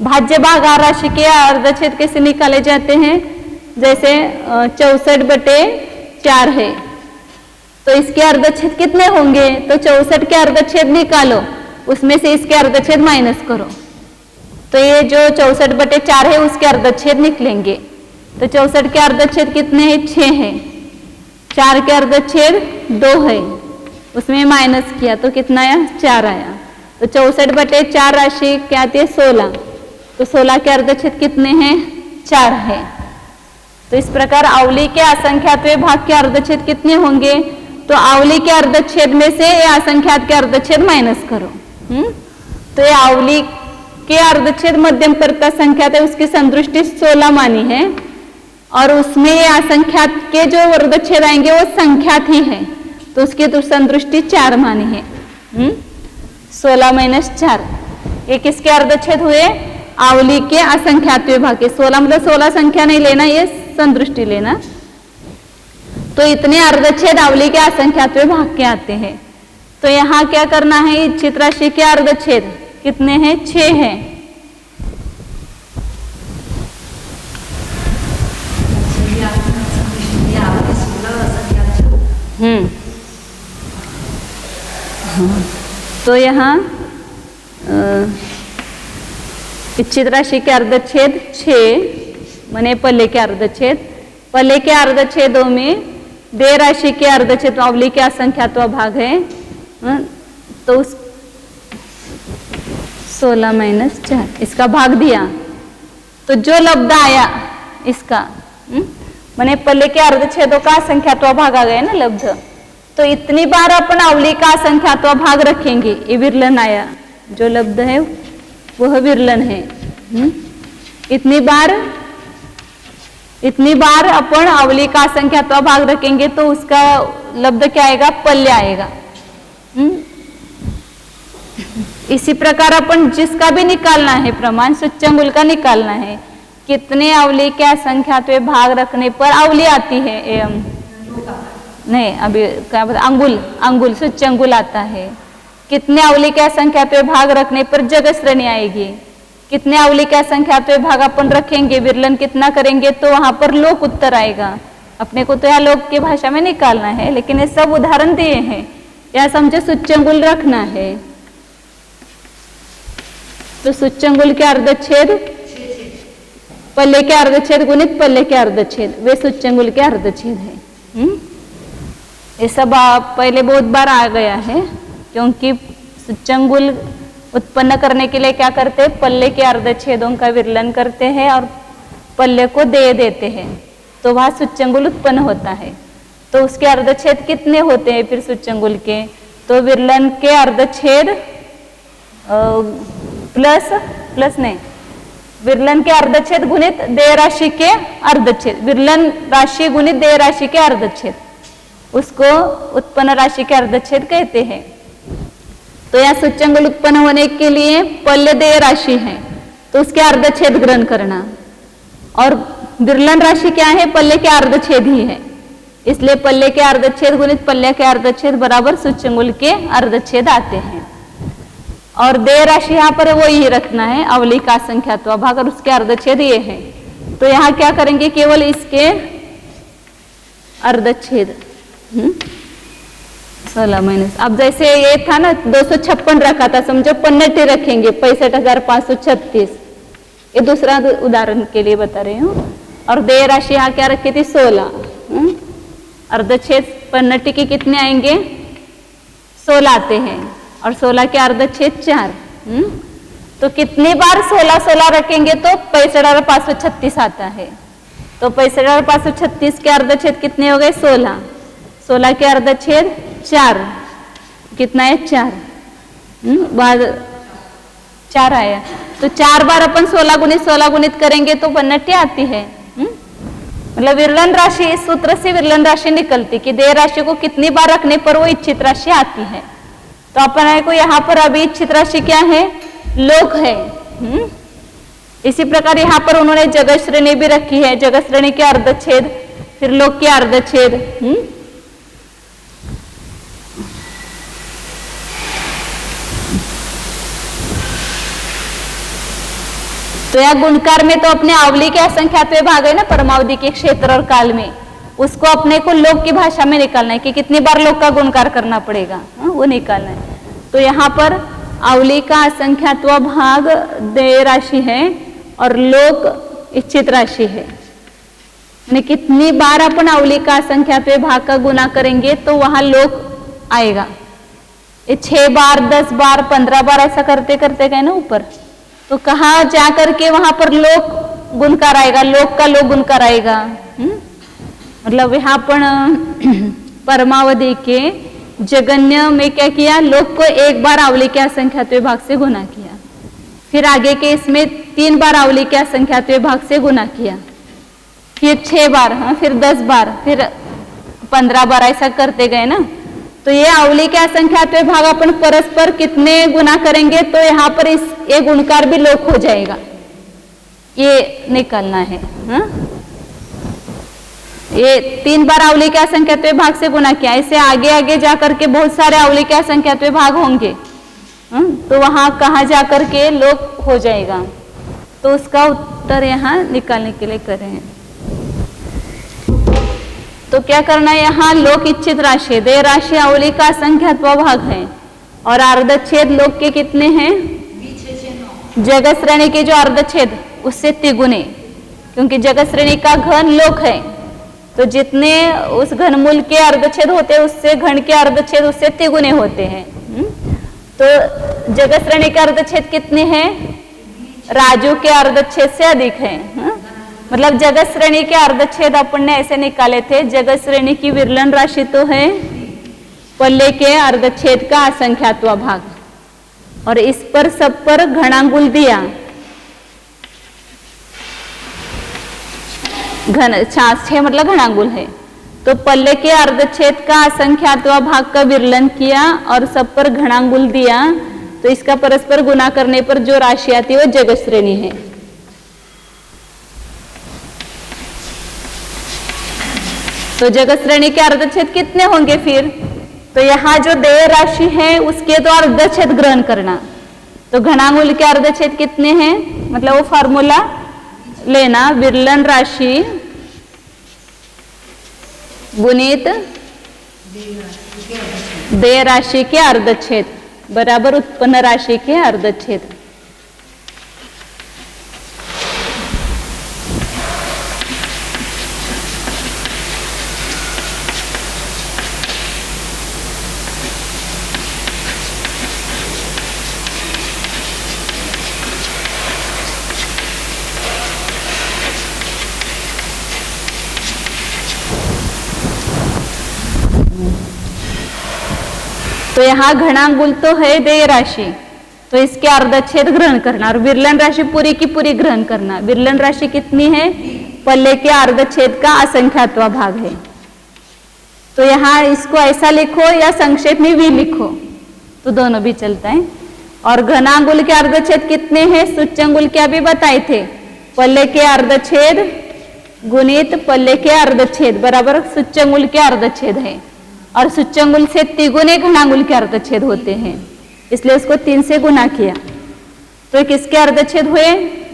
भाज्य भागार राशि के अर्धच्छेद कैसे निकाले जाते हैं? जैसे 64/4 है, तो इसके अर्धच्छेद कितने होंगे? तो 64 के अर्धच्छेद निकालो, उसमें से इसके अर्धच्छेद माइनस करो, तो ये जो 64/4 है उसके अर्धच्छेद निकलेंगे। तो 64 के अर्धच्छेद कितने हैं? 6 है। 4 के अर्धच्छेद 2 है, उसमें माइनस किया तो कितना आया? 4 आया। तो 64/4 राशि क्या आती है? 16। तो 16 के अर्धच्छेद कितने हैं? 4 है। तो इस प्रकार अवली के असंख्यात्व भाग के अर्धच्छेद कितने होंगे? तो अवली के अर्धच्छेद में से ये असंख्यात के अर्धच्छेद माइनस करो। तो ये अवली के अर्धच्छेद मध्यम परिता संख्यात है, उसकी संतुष्टि 16 मानी है, और उसमें ये असंख्यात के जो अर्धच्छेद आएंगे वो संख्यात ही है, तो उसकी तो संतुष्टि 4 मानी है। 16 - 4 ये किसके अर्धच्छेद हुए? अवली के असंख्यात्व भाग के। 16 मतलब 16 संख्या नहीं लेना, ये संतुष्टि लेना। तो इतने अर्धच्छेद अवली के असंख्यात्व भाग के आते हैं। तो यहाँ क्या करना है? इच्छित राशि के अर्धच्छेद कितने हैं? 6 हैं। तो यहाँ इच्छित राशि के अर्धच्छेद 6 माने पल्ले के अर्धच्छेद। पल्ले के अर्धच्छेदों में देय राशि के अर्धच्छेद अवली के असंख्यात्व भाग है, तो उस 16 - 4 इसका भाग दिया, तो जो लब्ध आया इसका माने पल्ले के अर्धच्छेदों का असंख्यात्व भाग आ गया ना लब्ध। तो इतनी बार अपन अवली का असंख्यात्व भाग रखेंगे, ये विरलन आया, जो लब्ध है वह विरलन है। इतनी बार अपन अवली का असंख्यात्व भाग रखेंगे तो उसका लब्ध क्या आएगा? पल्य आएगा। इसी प्रकार अपन जिसका भी निकालना है प्रमाण, सूच्यंगुल का निकालना है, कितने अवली के असंख्यात्व भाग रखने पर अवली आती है? नहीं, अभी क्या बता, अंगुल सूच्यंगुल आता है। कितने अवली के असंख्यात्व भाग रखने पर जगत श्रेणी आएगी? कितने अवली के असंख्यात्व भाग अपन रखेंगे, विरलन कितना करेंगे तो वहां पर लोक उत्तर आएगा। अपने को तो यहाँ लोक की भाषा में निकालना है, लेकिन ये सब उदाहरण दिए हैं, यहाँ समझो सूच्यंगुल रखना है। तो सूच्यंगुल के अर्धच्छेद पल्ले के अर्धच्छेद गुणित पल्ले के अर्धच्छेद, वे सूच्यंगुल के अर्धच्छेद है। ये सब पहले बहुत बार आ गया है, क्योंकि सूच्यंगुल उत्पन्न करने के लिए क्या करते हैं? पल्ले के अर्धच्छेदों का विरलन करते हैं और पल्ले को दे देते हैं, तो वह सूच्यंगुल उत्पन्न होता है। तो उसके अर्धच्छेद कितने होते हैं फिर सूच्यंगुल के? तो विरलन के अर्धच्छेद प्लस प्लस नहीं, विरलन के अर्धच्छेद गुणित देय राशि के अर्धच्छेद, विरलन राशि गुणित देय राशि के अर्धच्छेद, उसको उत्पन्न राशि के अर्धच्छेद कहते हैं। तो यहाँ सूच्यंगुल उत्पन्न होने के लिए पल्य देय राशि है तो उसके अर्धच्छेद ग्रहण करना, और विरलन राशि क्या है, पल्य के अर्धच्छेद ही है, इसलिए पल्य के अर्धच्छेद गुणित पल्य के अर्धच्छेद बराबर सूच्यंगुल के अर्धच्छेद आते हैं। और देय राशि यहाँ पर वो ही रखना है, अवली का संख्यात्वा भाग, और उसके अर्धच्छेद ये है। तो यहाँ क्या करेंगे, केवल इसके अर्धच्छेद 16 माइनस, अब जैसे ये था ना 256 रखा था, समझो 50 रखेंगे, 65,536, ये दूसरा उदाहरण के लिए बता रही हूँ। और देय राशि यहाँ क्या रखी थी, 16, अर्धच्छेद 50 के कितने आएंगे, 16 आते हैं, और 16 के अर्धच्छेद 4, तो कितनी बार 16 रखेंगे तो 65,536 आता है। तो 65,536 के अर्धच्छेद कितने हो गए, 16 के अर्धच्छेद 4, कितना है 4, बाद 4 आया, तो 4 बार अपन 16 गुणित करेंगे तो 50 आती है। मतलब विरलन राशि, इस सूत्र से विरलन राशि निकलती कि देय राशि को कितनी बार रखने पर वो इच्छित राशि आती है। तो अपन को यहाँ पर अभी इच्छित राशि क्या है, लोक है। इसी प्रकार यहाँ पर उन्होंने जगत श्रेणी भी रखी है, जगत श्रेणी के अर्धच्छेद, फिर लोक के अर्धच्छेद। तो यह गुणकार में तो अपने अवली के असंख्यात्वे भाग है ना, परमावधि के क्षेत्र और काल में, उसको अपने को लोक की भाषा में निकालना है कि कितनी बार लोक का गुणकार करना पड़ेगा, वो निकालना है। तो यहाँ पर अवली का असंख्यात्व भाग देय राशि है और लोक इच्छित राशि है, यानी कितनी बार अपन अवली का असंख्यात्व भाग का गुना करेंगे तो वहां लोक आएगा। ये 6 बार 10 बार 15 बार ऐसा करते करते गए ना ऊपर, तो कहाँ जा करके वहां पर लोक गुणकार आएगा, लोक का लोक गुणकार आएगा। मतलब यहाँ पर परमावधि के जगन्य में क्या किया, लोक को 1 बार अवली के असंख्यात्व भाग से गुना किया, फिर आगे के इसमें 3 बार अवली के असंख्यात्व भाग से गुना किया, फिर 6 बार, फिर 10 बार, फिर 15 बार, ऐसा करते गए ना। तो ये अवली के असंख्यात्व भाग अपन परस्पर कितने गुना करेंगे तो यहाँ पर इस ये गुणकार भी लोक हो जाएगा, ये निकालना है। ये 3 बार अवली के असंख्यात्व भाग से गुना किया, इससे आगे आगे जा करके बहुत सारे अवली के असंख्यात्व भाग होंगे, तो वहां कहाँ जा करके लोक हो जाएगा। तो उसका उत्तर यहाँ निकालने के लिए कर रहे हैं। तो क्या करना है, यहाँ लोक इच्छित राशि, देय राशि अवली का असंख्यात्व भाग है, और अर्धच्छेद लोक के कितने हैं, जगत श्रेणी के जो अर्धच्छेद उससे तिगुने, क्योंकि जगत श्रेणी का घन लोक है, तो जितने उस घनमूल के अर्धच्छेद होते हैं उससे घन के अर्धच्छेद उससे तिगुने होते हैं। तो जगत श्रेणी के अर्धच्छेद कितने हैं, राजू के अर्धच्छेद से अधिक है। मतलब जगत श्रेणी के अर्धच्छेद अपन ने ऐसे निकाले थे, जगत श्रेणी की विरलन राशि तो है पल्ले के अर्धच्छेद का असंख्यात्व भाग, और इस पर सब पर घनांगुल दिया, घन 6 मतलब घनांगुल है, तो पल्ले के अर्धच्छेद का असंख्यात्व भाग का विरलन किया और सब पर घनांगुल दिया, तो इसका परस्पर गुना करने पर जो राशि आती है वो जगत श्रेणी है। तो जगत श्रेणी के अर्धच्छेद कितने होंगे फिर, तो यहाँ जो देय राशि है उसके तो अर्धच्छेद ग्रहण करना, तो घनांगुल के अर्धच्छेद कितने हैं, मतलब वो फार्मूला लेना, विरलन राशि गुणित देय राशि के अर्धच्छेद बराबर उत्पन्न राशि के अर्धच्छेद। तो यहाँ घनांगुल तो है देय राशि, तो इसके अर्धच्छेद ग्रहण करना और विरलन राशि पूरी की पूरी ग्रहण करना। विरलन राशि कितनी है? पल्ले के अर्धच्छेद का असंख्यातवां भाग है। तो यहाँ इसको ऐसा लिखो या संक्षेप में भी लिखो तो दोनों भी चलता है। और घनांगुल के अर्धच्छेद कितने हैं? सूच्यंगुल के अभी बताए थे, पल्ले के अर्धच्छेद गुणित पल्ले के अर्धच्छेद बराबर सूच्यंगुल के अर्धच्छेद है। और सूच्यंगुल से तिगुने घनांगुल के अर्धच्छेद होते हैं, इसलिए उसको 3 से गुना किया। तो किसके अर्धच्छेद हुए?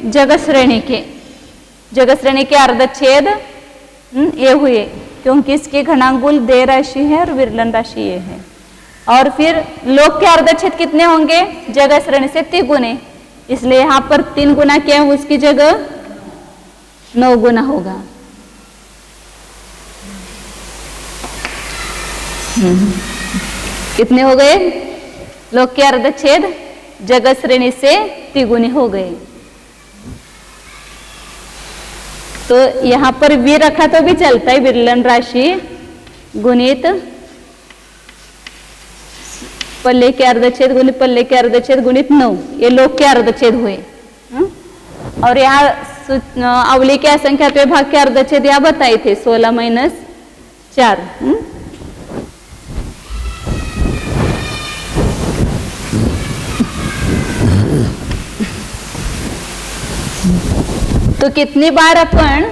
जगत श्रेणी के। जगत श्रेणी के अर्धच्छेद ये हुए, क्योंकि इसकी घनांगुल देय राशि है और विरलन राशि ये है। और फिर लोक के अर्धच्छेद कितने होंगे? जगत श्रेणी से तिगुने, इसलिए यहाँ पर 3 गुना किया है, उसकी जगह 9 गुना होगा। कितने हो गए? लोक के अर्धच्छेद जगत श्रेणी से तिगुने हो गए। तो यहाँ पर वी रखा तो भी चलता है, विरलन राशि गुणित पल्ले के अर्धच्छेद गुणित पल्ले के अर्धच्छेद गुणित 9, ये लोक के अर्धच्छेद हुए। और यहाँ अवली के असंख्यातवें भाग के अर्धच्छेद यहाँ बताए थे 16 - 4। तो कितनी बार अपन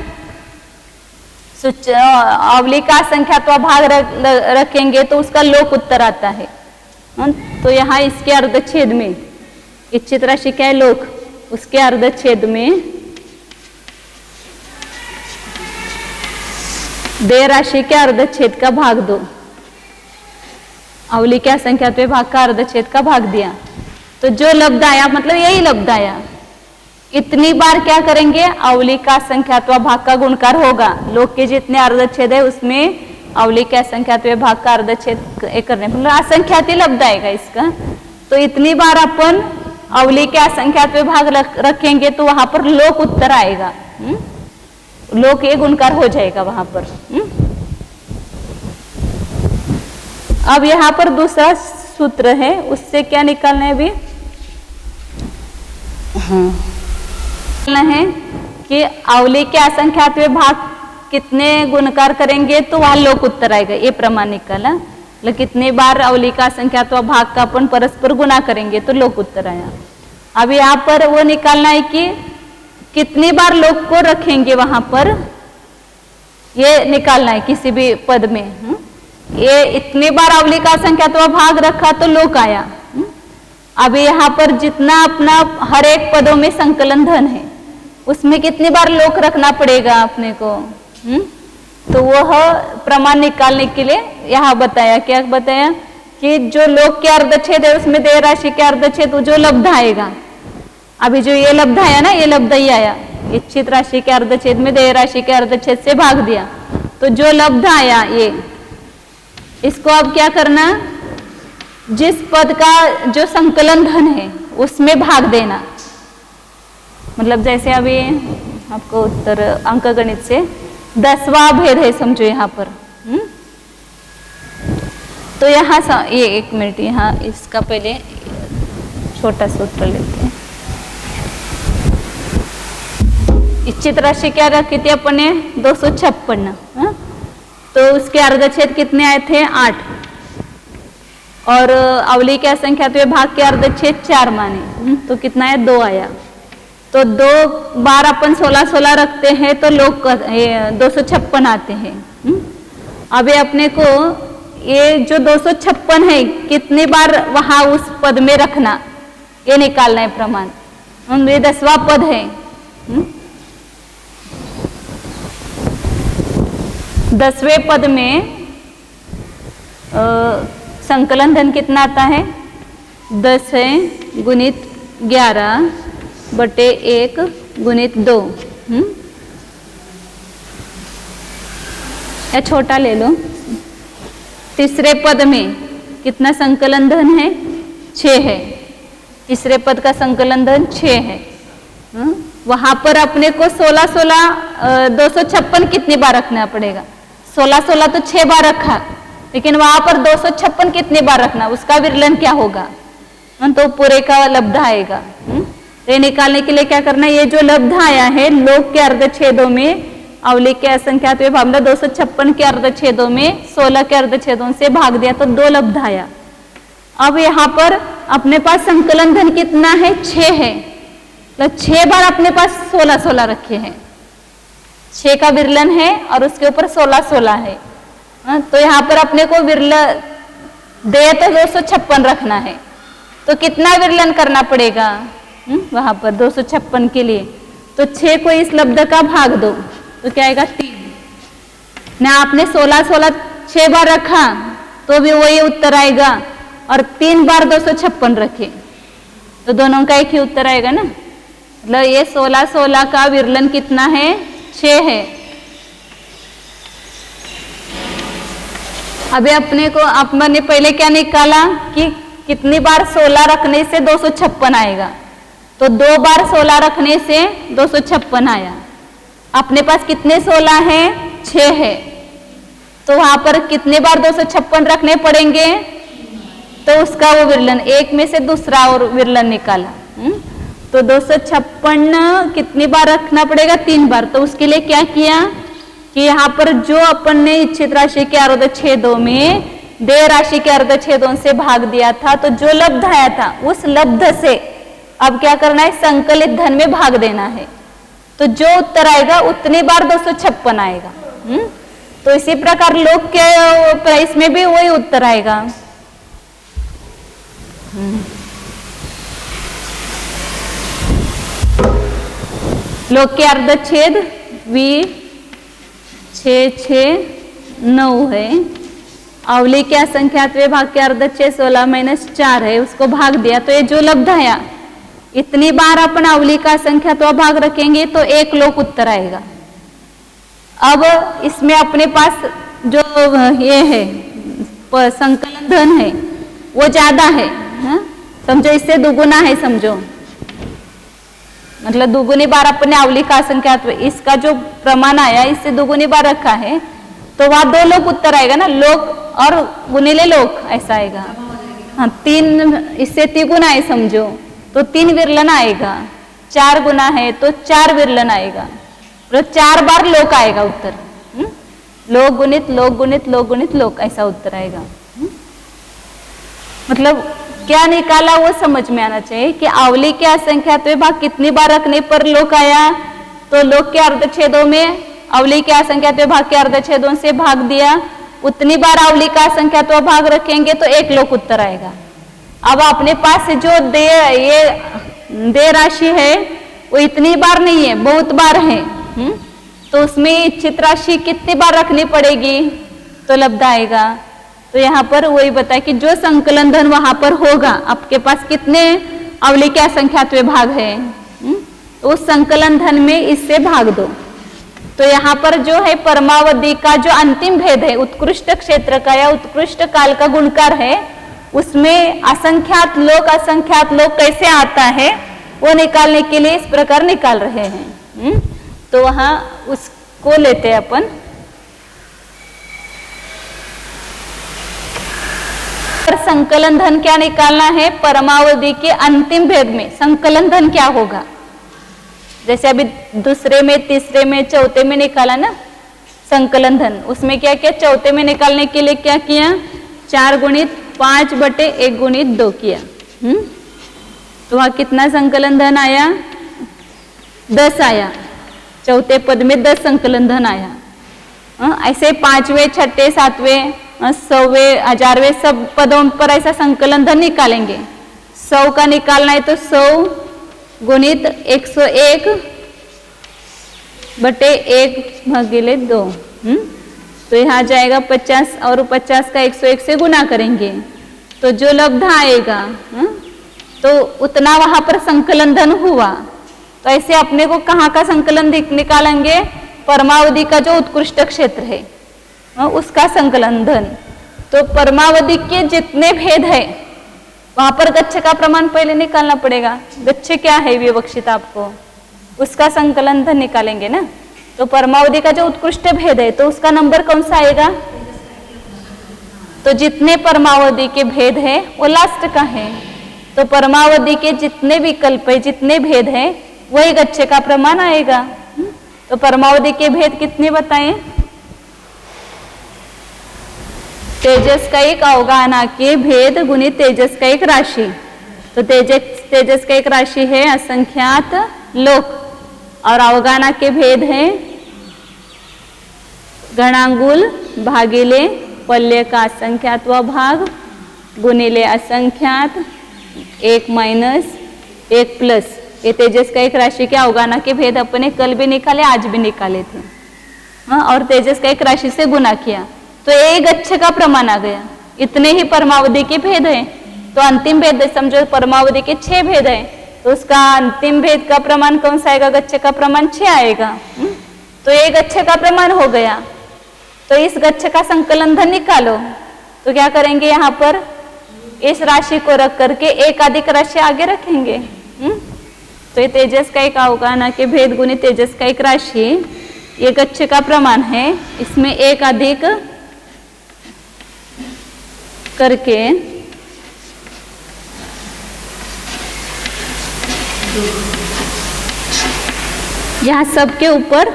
अवली का असंख्यातवां भाग रखेंगे तो उसका लोक उत्तर आता है। तो यहाँ इसके अर्धच्छेद में इच्छित राशि क्या है? लोक, उसके अर्धच्छेद में देय राशि के अर्धच्छेद का भाग दो, अवली के असंख्यातवें भाग का अर्धच्छेद का भाग दिया। तो जो लब्ध आया मतलब यही लब्ध आया। इतनी बार क्या करेंगे? अवली का असंख्यातवां भाग का गुणकार होगा। लोक के जितने अर्धच्छेद है उसमें अवली के असंख्यातवें भाग का अर्धच्छेद करने, मतलब असंख्यात ही लब्ध आएगा इसका। तो इतनी बार अपन अवली के असंख्यातवें भाग रखेंगे तो वहां पर लोक उत्तर आएगा। लोक ये गुणकार हो जाएगा वहां पर। अब यहाँ पर दूसरा सूत्र है, उससे क्या निकालना है अभी? है कि अवली के असंख्यातवें भाग कितने गुणकार करेंगे तो वहां लोक उत्तर आएगा, ये प्रमाण निकाला। मतलब कितने बार अवली का असंख्यातवां भाग का अपन परस्पर गुना करेंगे तो लोक उत्तर आया। अब यहाँ पर वो निकालना है कि कितनी बार लोक को रखेंगे, वहां पर ये निकालना है किसी भी पद में। ये इतनी बार अवली का असंख्यातवां भाग रखा तो लोक आया। अब यहाँ पर जितना अपना हर एक पदों में संकलन धन है उसमें कितनी बार लोक रखना पड़ेगा अपने को। तो वह प्रमाण निकालने के लिए यहाँ बताया, क्या बताया कि जो लोक के अर्धच्छेद है उसमें देय राशि के अर्धच्छेद जो लब्ध आएगा। अभी जो ये लब्ध आया ना, ये लब्ध ही आया, इच्छित राशि के अर्धच्छेद में देय राशि के अर्धच्छेद से भाग दिया। तो जो लब्ध आया ये, इसको अब क्या करना? जिस पद का जो संकलन धन है उसमें भाग देना। मतलब जैसे अभी आपको उत्तर अंकगणित से 10वां भेद है समझो यहाँ पर। तो यहाँ ये 1 मिनट, यहाँ इसका पहले छोटा सूत्र लेते हैं। इच्छित राशि क्या रखी थी अपने? 256। तो उसके अर्धच्छेद कितने आए थे? 8। और अवली के असंख्यातवें भाग के अर्धच्छेद 4 माने, तो कितना है? 2 आया। तो 2 बार अपन 16 रखते हैं तो लोग 256 आते हैं। अभी अपने को ये जो 256 है कितनी बार वहां उस पद में रखना, ये निकालना है प्रमाण। ये 10वां पद है। 10वें पद में संकलन धन कितना आता है? 10 है गुणित 11 बटे 1 गुणित 2। या छोटा ले लो। तीसरे पद में कितना संकलन धन है? 6 है। तीसरे पद का संकलन धन 6 है। वहां पर अपने को 256 कितनी बार रखना पड़ेगा? 16 तो 6 बार रखा, लेकिन वहां पर 256 कितनी बार रखना, उसका विरलन क्या होगा? तो पूरे का लब्ध आएगा। तो ये निकालने के लिए क्या करना है, ये जो लब्ध आया है लोक के अर्धछेदों में अवली के असंख्यात विभाग में 256 के अर्धछेदों में 16 के अर्धछेदों से भाग दिया तो 2 लब्ध आया। अब यहाँ पर अपने पास संकलन धन कितना है, 6 है, तो 6 बार अपने पास 16-16 रखे हैं, 6 का विरलन है और उसके ऊपर 16-16 है। तो यहाँ पर अपने को विरलन दे तो 256 रखना है, तो कितना विरलन करना पड़ेगा वहां पर 256 के लिए, तो 6 को इस लब्ध का भाग दो तो क्या आएगा 3 ना। आपने 16-16 6 बार रखा तो भी वही उत्तर आएगा, और 3 बार 256 रखे तो दोनों का एक ही उत्तर आएगा ना। मतलब ये 16-16 का विरलन कितना है, 6 है। अभी अपने को अपने पहले क्या निकाला कि कितनी बार 16 रखने से 256 आएगा, तो 2 बार 16 रखने से 256 आया। अपने पास कितने 16 है, 6 है, तो वहां पर कितने बार 256 रखने पड़ेंगे, तो उसका वो विरलन एक में से दूसरा और विरलन निकाला। तो 256 कितनी बार रखना पड़ेगा, 3 बार। तो उसके लिए क्या किया कि यहाँ पर जो अपन ने इच्छित राशि के अर्धछेदों में देय राशि के अर्धछेदों से भाग दिया था, तो जो लब्ध आया था उस लब्ध से अब क्या करना है, संकलित धन में भाग देना है। तो जो उत्तर आएगा उतनी बार 256 आएगा। तो इसी प्रकार लोक के प्राइस में भी वही उत्तर आएगा। लोक के अर्धछेद V 6-6-9 है, अवली के असंख्यातवें भाग के अर्धछेद 16-4 है, उसको भाग दिया तो ये जो लब्ध आया इतनी बार अपन अवली का असंख्यातवा भाग रखेंगे तो 1 लोक उत्तर आएगा। अब इसमें अपने पास जो ये है संकलन धन है वो ज्यादा है, समझो इससे दुगुना है, समझो मतलब दुगुनी बार अपने अवली का असंख्यात इसका जो प्रमाण आया इससे दुगुनी बार रखा है, तो वहां 2 लोक उत्तर आएगा ना, लोक और गुणिले लोक ऐसा आएगा। हाँ 3 इससे तिगुना है समझो, तो 3 विरलन आएगा, 4 गुना है तो 4 विरलन आएगा, तो 4 बार लोक आएगा उत्तर। लोक गुणित लोक गुणित लोक गुणित लोक ऐसा उत्तर आएगा। मतलब क्या निकाला वो समझ में आना चाहिए कि अवली के असंख्यातवें भाग कितनी बार रखने पर लोक आया, तो लोक के अर्धछेदों में अवली के असंख्यातवें भाग के अर्धछेदों से भाग दिया, उतनी बार अवली का असंख्यातवा भाग रखेंगे तो 1 लोक उत्तर आएगा। अब अपने पास जो दे राशि है वो इतनी बार नहीं है, बहुत बार है, तो उसमें इच्छित राशि कितनी बार रखनी पड़ेगी तो लब्ध आएगा। तो यहाँ पर वही बताया कि जो संकलन धन वहां पर होगा, आपके पास कितने अवली के असंख्यातवें भाग है, तो उस संकलन धन में इससे भाग दो। तो यहाँ पर जो है परमावधि का जो अंतिम भेद है उत्कृष्ट क्षेत्र का या उत्कृष्ट काल का गुणकार है, उसमें असंख्यात लोक कैसे आता है वो निकालने के लिए इस प्रकार निकाल रहे हैं। तो वहां उसको लेते हैं अपन। संकलन धन क्या निकालना है, परमावधि के अंतिम भेद में संकलन धन क्या होगा, जैसे अभी दूसरे में तीसरे में चौथे में निकाला ना संकलन धन, उसमें क्या किया, चौथे में निकालने के लिए क्या किया, 4 गुणित 5/1 गुणित 2 किया। तो वहां कितना संकलन धन आया, 10 आया, चौथे पद में 10 संकलन धन आया। ऐसे 5वें 6ठे 7वें 100वें 1000वें सब पदों पर ऐसा संकलन धन निकालेंगे। 100 का निकालना है तो 100 गुणित 101/1/2। तो यहाँ जाएगा 50 और 50 का 101 से गुना करेंगे तो जो लब्ध आएगा तो उतना वहां पर संकलन धन हुआ। तो ऐसे अपने को कहाँ का संकलन निकालेंगे, परमावधि का जो उत्कृष्ट क्षेत्र है उसका संकलन धन। तो परमावधि के जितने भेद है वहां पर गच्छ का प्रमाण पहले निकालना पड़ेगा। गच्छ क्या है विवक्षित आपको, उसका संकलन धन निकालेंगे ना। तो परमावधि का जो उत्कृष्ट भेद है तो उसका नंबर कौन सा आएगा, तो जितने परमावधि के भेद है वो लास्ट का है। तो परमावधि के जितने विकल्प है, जितने भेद हैं, वही गच्छ का प्रमाण आएगा। तो परमावधि के भेद कितने बताएं? तेजस का एक अवगाहना के भेद गुणित तेजस का एक राशि। तो तेजस का एक राशि है असंख्यात लोक, और अवगाहना के भेद हैं घनांगुल भागिले वल्य का असंख्यात्व भाग गुणिले असंख्यात 1 माइनस 1 प्लस। ये तेजस का एक राशि के अवगाहना के भेद अपने कल भी निकाले, आज भी निकाले थे। हाँ, और तेजस का एक राशि से गुना किया तो एक गच्छ का प्रमाण आ गया। इतने ही परमावधि के भेद हैं। तो अंतिम भेद समझो परमावधि के 6 भेद हैं, तो उसका अंतिम भेद का प्रमाण कौन सा आएगा? गच्छ का प्रमाण 6 आएगा। तो एक गच्छ का प्रमाण हो गया। तो इस गच्छ का संकलन धन निकालो। तो क्या करेंगे? यहाँ पर इस राशि को रख करके एक अधिक राशि आगे रखेंगे। तो ये तेजस का एक अवगाहना के भेद गुणित तेजस का एक राशि, ये गच्छ का प्रमाण है। इसमें एक अधिक करके यहाँ सबके ऊपर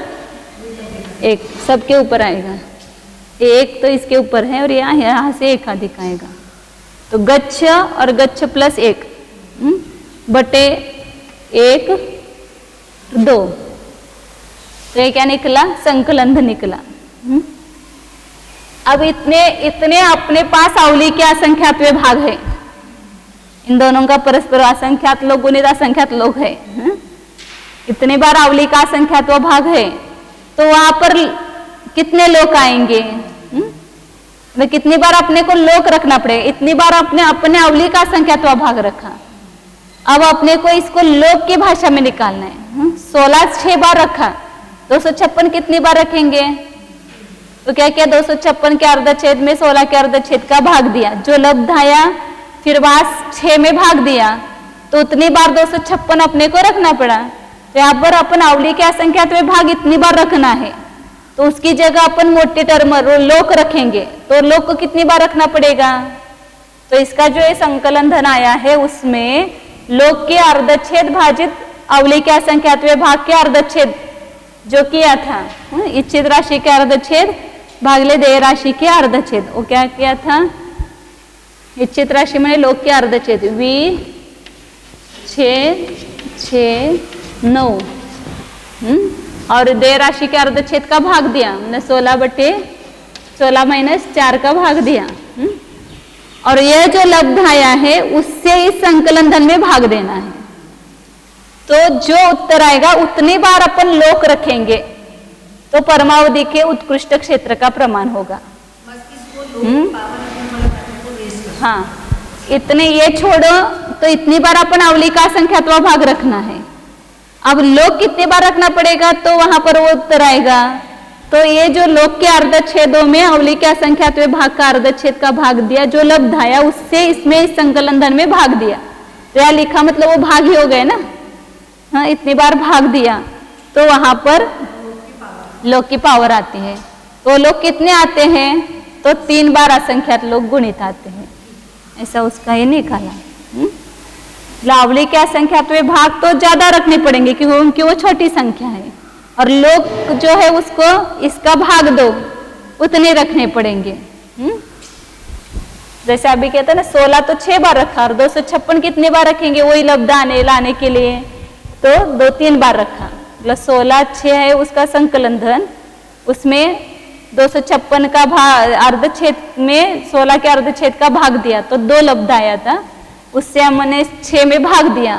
एक, सबके ऊपर आएगा एक, तो इसके ऊपर है, और यहाँ से एक अधिक आएगा। तो गच्छ और गच्छ प्लस 1 बटे 1 2। तो ये क्या निकला? संकलन धन निकला। अब इतने अपने पास अवली के असंख्यात भाग है। इन दोनों का परस्पर असंख्यात लोग गुणित असंख्यात लोग है। इतने बार अवली का असंख्यात भाग है, तो वहां पर कितने लोग आएंगे? तो कितनी बार अपने को लोक रखना पड़ेगा? इतनी बार अपने अवली का असंख्यात भाग रखा। अब अपने को इसको लोक की भाषा में निकालना है। 16 6 बार रखा, 256 कितनी बार रखेंगे? तो क्या किया? 256 के अर्धच्छेद में 16 के अर्धच्छेद का भाग दिया, जो लब्ध आया फिर वहां 6 में भाग दिया, तो उतनी बार 256 अपने को रखना पड़ा। तो यहाँ पर अपन अवली के असंख्यात में भाग इतनी बार रखना है, तो उसकी जगह अपन मोटे टर्म लोक रखेंगे। तो लोक को कितनी बार रखना पड़ेगा? तो इसका जो ये संकलन धन आया है उसमें लोक के अर्धच्छेद भाजित अवली के असंख्यात भाग के अर्धच्छेद जो किया था, इच्छित राशि के अर्धच्छेद भागले देय राशि के अर्धच्छेद, वो क्या किया था? इच्छित राशि में लोक के अर्धच्छेद v 6 6 9 और देय राशि के अर्धच्छेद का भाग दिया, हमने 16 बटे 16 माइनस 4 का भाग दिया। और यह जो लब्ध आया है उससे इस संकलन धन में भाग देना है। तो जो उत्तर आएगा उतनी बार अपन लोक रखेंगे, तो परमावधि के उत्कृष्ट क्षेत्र का प्रमाण होगा। हाँ, इतने ये छोड़ो, तो इतनी बार अपन अवली का संख्यात्वा भाग रखना है। अब लोक कितनी बार रखना पड़ेगा, तो वहां पर वो उत्तर आएगा। तो ये जो लोक के अर्धच्छेदों में अवली के असंख्यात भाग का अर्धच्छेद का भाग दिया, जो लब्ध आया उससे इसमें इस संकलन धन में भाग दिया। तो यह लिखा मतलब वो भाग ही हो गए ना। हाँ, इतनी बार भाग दिया तो वहां पर लोक की पावर आती है। तो लोग कितने आते हैं? तो 3 बार असंख्यात लोग गुणित आते हैं। ऐसा उसका ये निकाला। लावली के असंख्यात भाग तो ज्यादा रखने पड़ेंगे क्योंकि वो छोटी संख्या है, और लोग जो है उसको इसका भाग दो उतने रखने पड़ेंगे। जैसे अभी कहते हैं ना 16 तो 6 बार रखा, और 256 कितने बार रखेंगे? वही लब्ध लाने के लिए तो 2-3 बार रखा। मतलब 16 6 है उसका संकलन धन, उसमें 256 का भाग अर्धच्छेद में 16 के अर्धच्छेद का भाग दिया, तो 2 लब्ध आया था, उससे हमने 6 में भाग दिया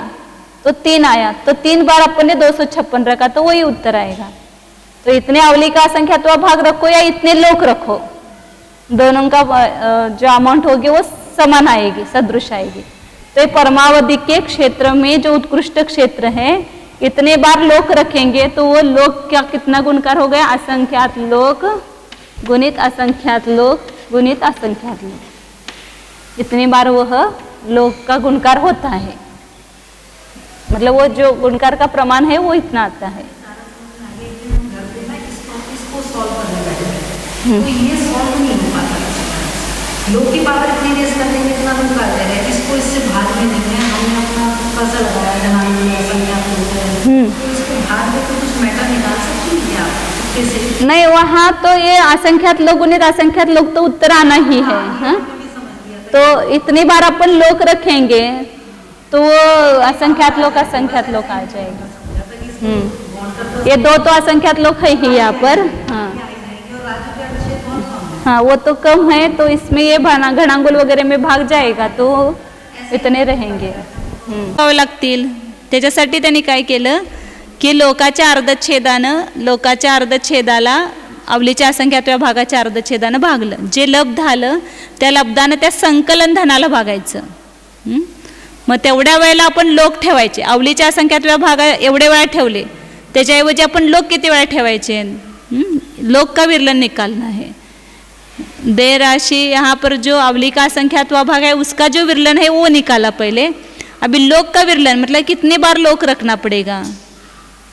तो 3 आया। तो 3 बार अपन ने 256 रखा, तो वही उत्तर आएगा। तो इतने अवली का संख्यात्वा भाग रखो या इतने लोक रखो, दोनों का जो अमाउंट होगी वो समान आएगी, सदृश आएगी। तो परमावधि के क्षेत्र में जो उत्कृष्ट क्षेत्र है, इतने बार लोक रखेंगे तो वो लोक क्या कितना गुणकार हो गया? असंख्यात लोक गुणित असंख्यात लोक गुणित असंख्यात लोक। इतनी बार वह लोक का गुणकार होता है, मतलब वो जो गुणकार का प्रमाण है वो इतना आता है। लोग की पावर इतनी रेस करने में इतना गुणकार दे रहे हैं, इसको इससे भाग में नहीं है। लगाया घनांगुल असंख्यात लोग हैं, तो इसको भाग दे तो कुछ मैटर निकाल सकती हैं क्या आप कैसे? नहीं, वहाँ तो ये असंख्यात लोग गुणित असंख्यात लोग तो उत्तर आना ही है, हाँ? तो इतनी बार अपन लोग रखेंगे तो वो असंख्यात लोग आ जाएगा। ये दो तो असंख्यात लोग है ही यहाँ पर, हाँ हाँ, वो तो कम है, तो इसमें ये घणांगुल वगैरे में भाग जाएगा तो इतने रहेंगे। लागतील, त्याच्यासाठी त्यांनी काय केलं की लोकाच्या अर्धछेदाला अवलीच्या असंख्यातव्या भागाच्या अर्धछेदानं भागलं, जे लब्ध आलं त्या लब्धानं त्या संकलन धनाला भागायचं। मग तेवढ्या वेळेला आपण लोक ठेवायचे, अवलीच्या असंख्यातव्या भागा एवढे वेळा ठेवले, त्याच्याऐवजी आपण लोक किती वेळा ठेवायचे? लोक का विरलन निकालना है। दे राशि यहाँ पर जो अवली का असंख्यातवा भाग है उसका जो विरलन है वो निकाला पहले। अभी लोक का विरलन मतलब कितनी बार लोक रखना पड़ेगा,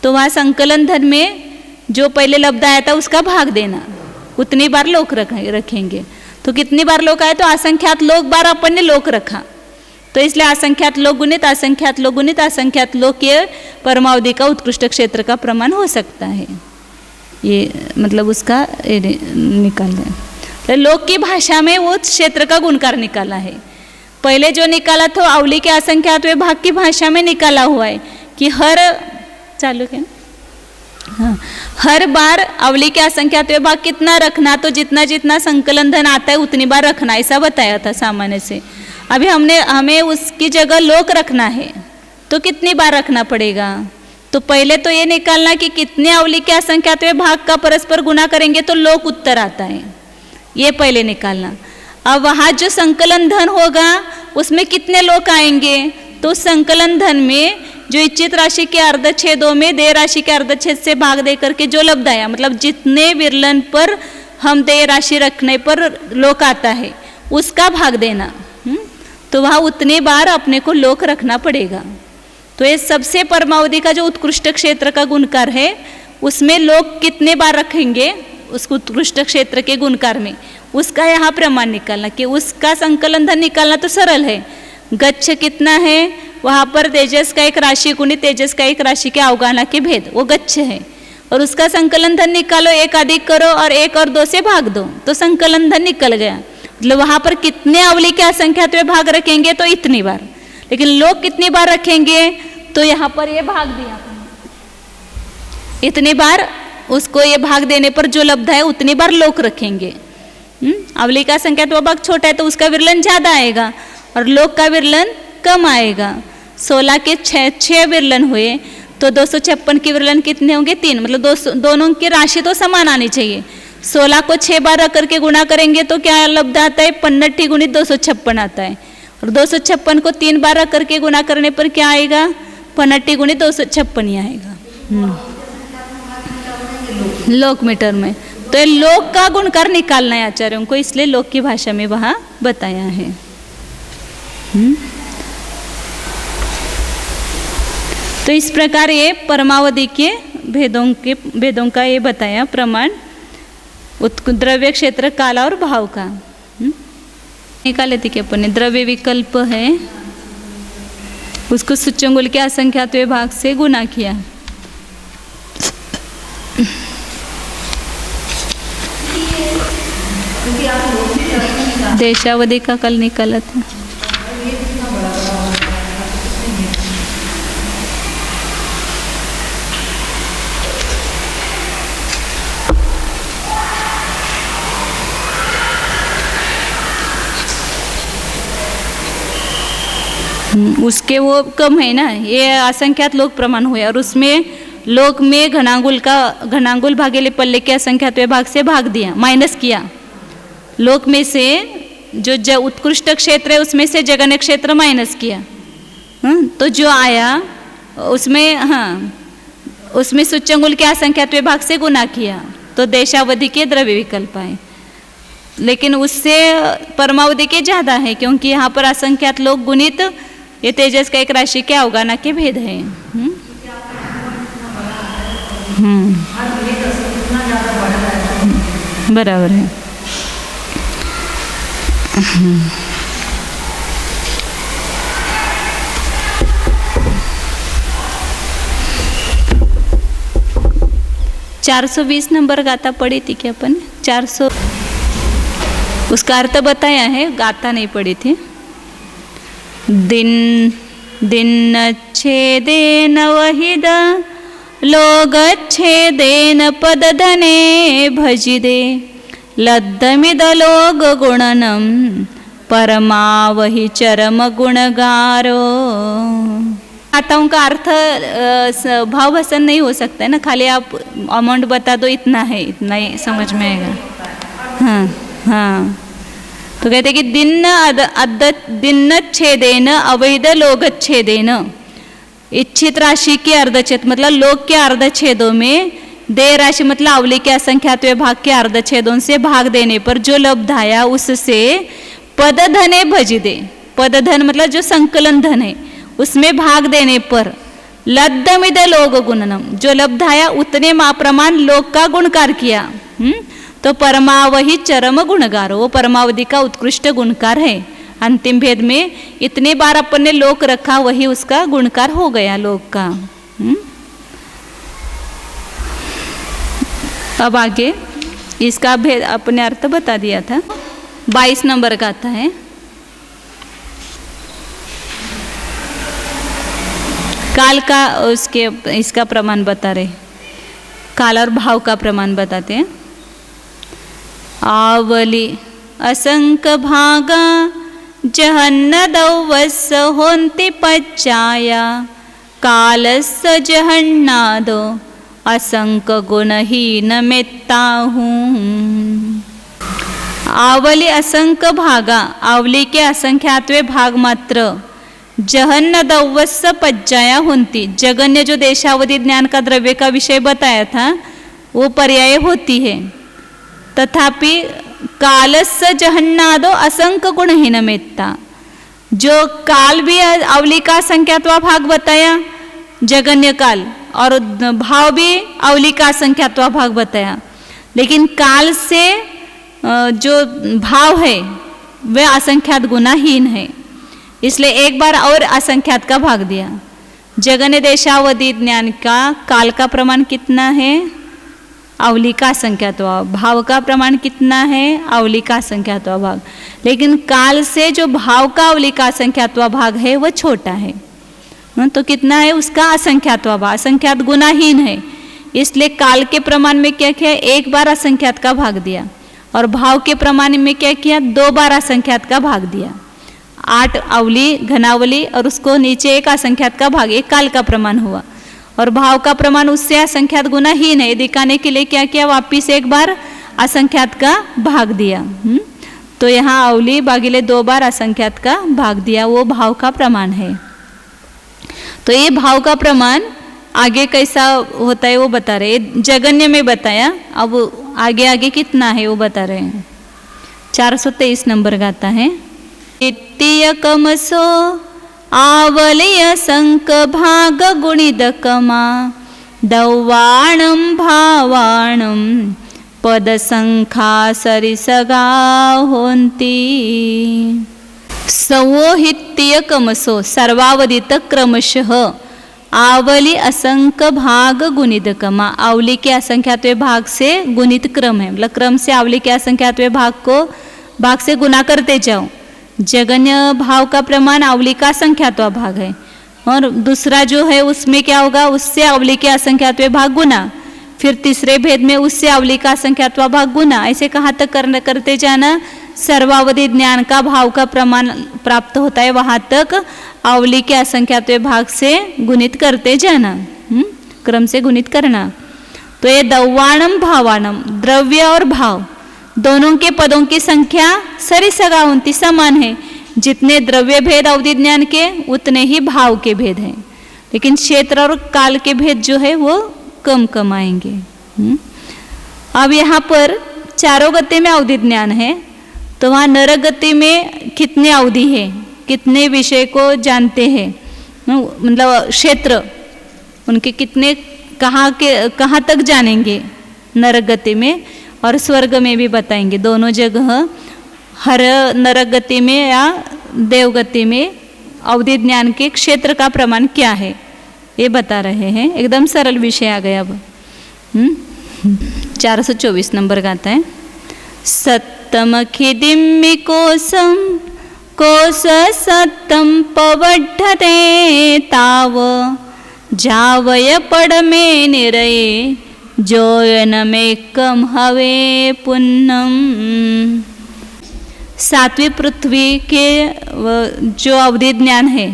तो वहाँ संकलन धन में जो पहले लब्ध आया था उसका भाग देना, उतनी बार लोक रखेंगे। तो कितनी बार लोक आए, तो असंख्यात लोक बार अपन ने लोक रखा, तो इसलिए असंख्यात लोक गुणित असंख्यात लोक गुणित असंख्यात लोक ये परमावधि का उत्कृष्ट क्षेत्र का प्रमाण हो सकता है। ये मतलब उसका निकालना, तो लोक की भाषा में वो क्षेत्र का गुणकार निकाला है। पहले जो निकाला था अवली के असंख्यातवे भाग की भाषा में निकाला हुआ है कि हर चालू है, हाँ, हर बार अवली के असंख्यातवे भाग कितना रखना, तो जितना जितना संकलन धन आता है उतनी बार रखना, ऐसा बताया था सामान्य से। अभी हमें उसकी जगह लोक रखना है, तो कितनी बार रखना पड़ेगा? तो पहले तो ये निकालना कि कितने अवली के असंख्यातवे भाग का परस्पर गुणा करेंगे तो लोक उत्तर आता है, ये पहले निकालना। अब वहाँ जो संकलन धन होगा उसमें कितने लोक आएंगे, तो संकलन धन में जो इच्छित राशि के अर्धच्छेदों में दे राशि के अर्धच्छेद से भाग दे करके जो लब्ध आया, मतलब जितने विरलन पर हम दे राशि रखने पर लोक आता है उसका भाग देना, तो वहाँ उतने बार अपने को लोक रखना पड़ेगा। तो ये सबसे परमावधि का जो उत्कृष्ट क्षेत्र का गुणकार है उसमें लोक कितने बार रखेंगे उस उत्कृष्ट क्षेत्र के गुणकार में, उसका यहाँ प्रमाण निकालना कि उसका संकलन धन निकालना तो सरल है। गच्छ कितना है, वहाँ पर तेजस का एक राशि गुणित तेजस का एक राशि के अवगाहना के भेद, वो गच्छ है, और उसका संकलन धन निकालो, एक अधिक करो और 1 और 2 से भाग दो, तो संकलन धन निकल गया। मतलब वहाँ पर कितने अवली के असंख्यातवे भाग रखेंगे, तो इतनी बार। लेकिन लोग कितनी बार रखेंगे, तो यहाँ पर ये भाग दिया, इतनी बार उसको ये भाग देने पर जो लब्ध है उतनी बार लोक रखेंगे। अवली का संख्यात्मक भाग छोटा है तो उसका विरलन ज्यादा आएगा और लोक का विरलन कम आएगा। 16 के 6 विरलन हुए तो 256 के विरलन कितने होंगे? 3। मतलब दोनों की राशि तो समान आनी चाहिए। 16 को 6 बार रख करके गुणा करेंगे तो क्या लब्ध आता है? 15 गुणित 256 आता है, और 256 को 3 बार रख करके गुणा करने पर क्या आएगा? 15 गुणित 256 ही आएगा लोक मीटर में। तो लोक का गुणकार निकालना है आचार्यों को, इसलिए लोक की भाषा में वहां बताया है। तो इस प्रकार ये परमावधि के भेदों का ये बताया प्रमाण, द्रव्य क्षेत्र काला और भाव का। निकाले थे कि अपन ने द्रव्य विकल्प है उसको सूच्यंगुल के असंख्यात भाग से गुना किया। देशावधि का कल निकाला था। उसके वो कम है ना, ये असंख्यात लोक प्रमाण हुए और उसमें लोक में घनांगुल भागेले पल्ले के असंख्यात भाग से भाग दिया, माइनस किया। लोक में से जो उत्कृष्ट क्षेत्र है उसमें से जगन्य क्षेत्र माइनस किया, तो जो आया उसमें उसमें सूच्यंगुल के असंख्यात भाग से गुना किया तो देशावधि के द्रव्य विकल्प आए। लेकिन उससे परमावधि के ज़्यादा है क्योंकि यहाँ पर असंख्यात लोक गुणित ये तेजस का एक राशि के अवगाहना के भेद है। बराबर है। 420 नंबर गाथा पढ़ी थी क्या अपन? 400 उसका अर्थ बताया है, गाथा नहीं पढ़ी थी। दिन दिनच्छेदेन वहिद लोगच्छेदेन पदधने भजिदे लब्धमिद लोग गुणनम परमावहि चरम गुणगारो। गाथाओं का अर्थ भाव भसन नहीं हो सकता है ना, खाली आप अमाउंट बता दो इतना है, इतना ही समझ में आएगा। हाँ हाँ, तो कहते कि दिनच्छेदेन अवैध लोगच्छेदेन, इच्छित राशि के अर्धच्छेद मतलब लोग के अर्धच्छेदों में, देय राशि मतलब अवली के असंख्यात भाग के अर्धच्छेदों से भाग देने पर जो लब्धाया उससे पदधने भजिदे, पदधन मतलब जो संकलन धन है उसमें भाग देने पर लब्धमिद लोग गुणनम, जो लब्धाया उतने प्रमाण लोग का गुणकार किया। तो परमावहि चरम गुणगार, वो परमावधि का उत्कृष्ट गुणकार है। अंतिम भेद में इतने बार अपन ने लोक रखा, वही उसका गुणकार हो गया लोक का। अब आगे इसका भेद अपने अर्थ बता दिया था। 22 नंबर का आता है, काल का उसके इसका प्रमाण बता रहे, काल और भाव का प्रमाण बताते हैं। आवली असंक भागा जहन्न दौवस्स होन्ति पच्चाया कालस्य जहन्नादो असंक गुणहीन मेत्ताहूं। आवली असंक भागा, आवली के असंख्यातवे भाग मात्र जहन्न दौवस्स पज्जाया होती, जगन्य जो देशावधि ज्ञान का द्रव्य का विषय बताया था वो पर्याय होती है। तथापि कालस्य जहन्नादो असंक गुणहीन मेत्ता, जो काल भी अवली का संख्यात्वा भाग बताया जगन्य काल, और भाव भी अवली का संख्यात्वा भाग बताया, लेकिन काल से जो भाव है वह असंख्यात गुणाहीन है, इसलिए एक बार और असंख्यात का भाग दिया। जगन्य देशावधि ज्ञान का काल का प्रमाण कितना है? अवली का संख्यात्वा। भाव का प्रमाण कितना है? अवली का संख्यात्वा भाग। लेकिन काल से जो भाव का अवली का संख्यात्वा भाग है वह छोटा है, तो कितना है उसका असंख्यात्वा भाग, असंख्यात गुणाहीन है। इसलिए काल के प्रमाण में क्या किया? एक बार असंख्यात का भाग दिया, और भाव के प्रमाण में क्या किया? 2 बार असंख्यात का भाग दिया। 8 अवली घनावली और उसको नीचे एक असंख्यात का भाग, एक काल का प्रमाण हुआ। और भाव का प्रमाण उससे असंख्यात गुणाहीन है दिखाने के लिए क्या किया? वापिस एक बार असंख्यात का भाग दिया। तो यहाँ अवली भागिले 2 बार असंख्यात का भाग दिया, वो भाव का प्रमाण है। तो ये भाव का प्रमाण आगे कैसा होता है वो बता रहे, जगन्य में बताया, अब आगे आगे कितना है वो बता रहे हैं। 423 नंबर का आता है, नित्य कमसो आवलय संक भाग गुणिद कमा दौवाणम भावाणम पद संखा सरिसगा होन्ति। सवोहित्य कमसो सर्वावधित क्रमशः आवली असंक भाग गुणित कमा, आवली के असंख्यातवे भाग से गुणित क्रम है, मतलब क्रम से आवली के असंख्यातवे भाग से गुना करते जाओ। जगन्य भाव का प्रमाण अवली का असंख्यात्वा भाग है, और दूसरा जो है उसमें क्या होगा? उससे अवली के असंख्यात्वे भाग गुना, फिर तीसरे भेद में उससे अवली का असंख्यात्वा भाग गुना, ऐसे कहाँ तक करते जाना? सर्वावधि ज्ञान का भाव का प्रमाण प्राप्त होता है वहाँ तक अवली के असंख्यात्वे भाग से गुणित करते जाना, क्रम से गुणित करना। तो ये दौवाणम भावाणम, द्रव्य और भाव दोनों के पदों की संख्या सरिसगा होती समान है। जितने द्रव्य भेद अवधि ज्ञान के उतने ही भाव के भेद हैं, लेकिन क्षेत्र और काल के भेद जो है वो कम कम आएंगे। अब यहाँ पर चारों गति में अवधि ज्ञान है, तो वहाँ नरक गति में कितने अवधि है, कितने विषय को जानते हैं, मतलब क्षेत्र उनके कितने कहाँ तक जानेंगे नरक गति में, और स्वर्ग में भी बताएंगे। दोनों जगह हर नरक गति में या देवगति में अवधि ज्ञान के क्षेत्र का प्रमाण क्या है ये बता रहे हैं। एकदम सरल विषय आ गया अब। 424 नंबर गाता है। सत्तमखिदिम्मि कोसं कोस सत्तं पवड्ढते ताव जावय पडमे निरये जोयनमेकं हवे पुन्नम। सातवीं पृथ्वी के जो अवधि ज्ञान है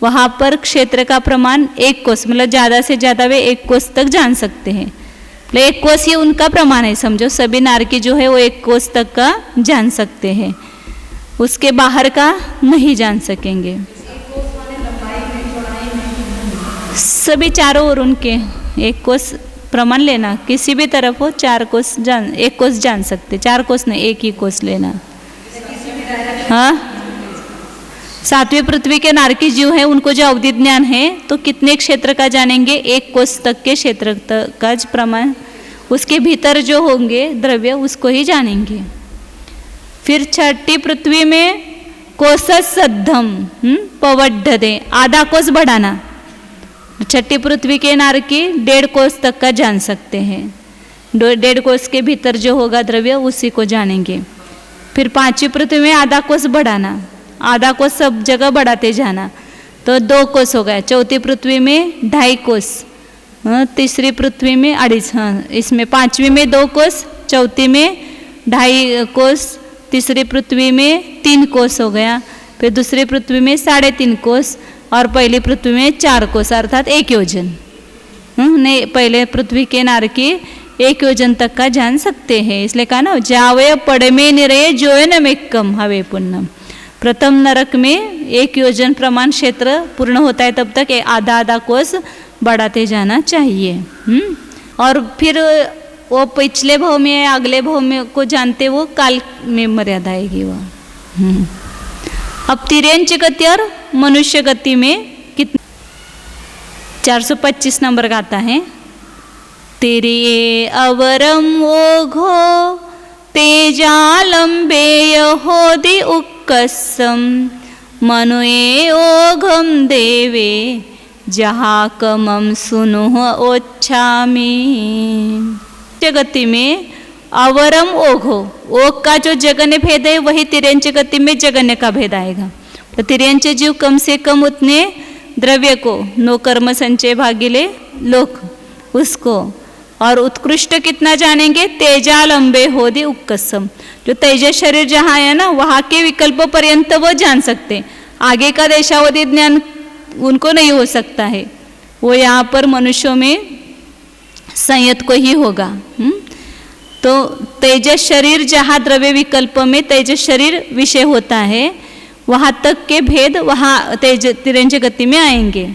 वहाँ पर क्षेत्र का प्रमाण 1 कोस, मतलब ज़्यादा से ज़्यादा वे 1 कोस तक जान सकते हैं। मतलब 1 कोस ही उनका प्रमाण है, समझो सभी नारकी जो है वो 1 कोस तक का जान सकते हैं, उसके बाहर का नहीं जान सकेंगे। सभी चारों ओर उनके 1 कोस प्रमाण लेना, किसी भी तरफ हो 1 कोस जान सकते, 4 कोस नहीं 1 ही कोस लेना। हाँ, सातवीं पृथ्वी के नारकी जीव है उनको जो अवधि ज्ञान है तो कितने क्षेत्र का जानेंगे, 1 कोस तक के क्षेत्र का प्रमाण, उसके भीतर जो होंगे द्रव्य उसको ही जानेंगे। फिर छठी पृथ्वी में कोस सद्धम पवड्ढते, आधा कोस बढ़ाना। छठी पृथ्वी के नारकी 1.5 कोस तक का जान सकते हैं, 1.5 कोस के भीतर जो होगा द्रव्य उसी को जानेंगे। फिर पांचवी पृथ्वी में आधा कोस बढ़ाना, आधा कोस सब जगह बढ़ाते जाना तो 2 कोस हो गया। चौथी पृथ्वी में 2.5 कोस, तीसरी पृथ्वी में 2.5, हाँ इसमें पांचवी में 2 कोस, चौथी में 2.5 कोस, तीसरी पृथ्वी में 3 कोस हो गया। फिर दूसरी पृथ्वी में 3.5 कोस और पहली पृथ्वी में 4 कोस अर्थात 1 योजन। नहीं, पहले पृथ्वी के नारकी 1 योजन तक का जान सकते हैं, इसलिए कहा ना जावय पड़मे निरये जोयनमेकं हवे पुन्नम। प्रथम नरक में 1 योजन प्रमाण क्षेत्र पूर्ण होता है तब तक आधा कोस बढ़ाते जाना चाहिए। और फिर वो पिछले भाव में अगले भाव में को जानते वो काल में मर्यादा आएगी वो। अब तिर्यंच गति और मनुष्य गति में कितने, 425 नंबर का आता है। तिर्ये अवरम ओघो तेजालंबेय होदि उक्कसम मनुये ओघम देवे जहाकमम सुनुह ओच्छामि। गति में अवरम ओघो, ओघ का जो जगन्य भेद है वही तिर्यंच गति में जगन्य का भेद आएगा। तो तिर्यंच जीव कम से कम उतने द्रव्य को, नो कर्म संचय भागिले लोक, उसको, और उत्कृष्ट कितना जानेंगे, तेजालंबे होदि उक्कसम, जो तेजस शरीर जहाँ है ना वहाँ के विकल्प पर्यंत वो जान सकते, आगे का देशावधि ज्ञान उनको नहीं हो सकता है, वो यहाँ पर मनुष्यों में संयत को ही होगा। तो तेजस शरीर जहाँ द्रव्य विकल्प में तेजस शरीर विषय होता है वहाँ तक के भेद वहाँ तिर्यंच गति में आएंगे।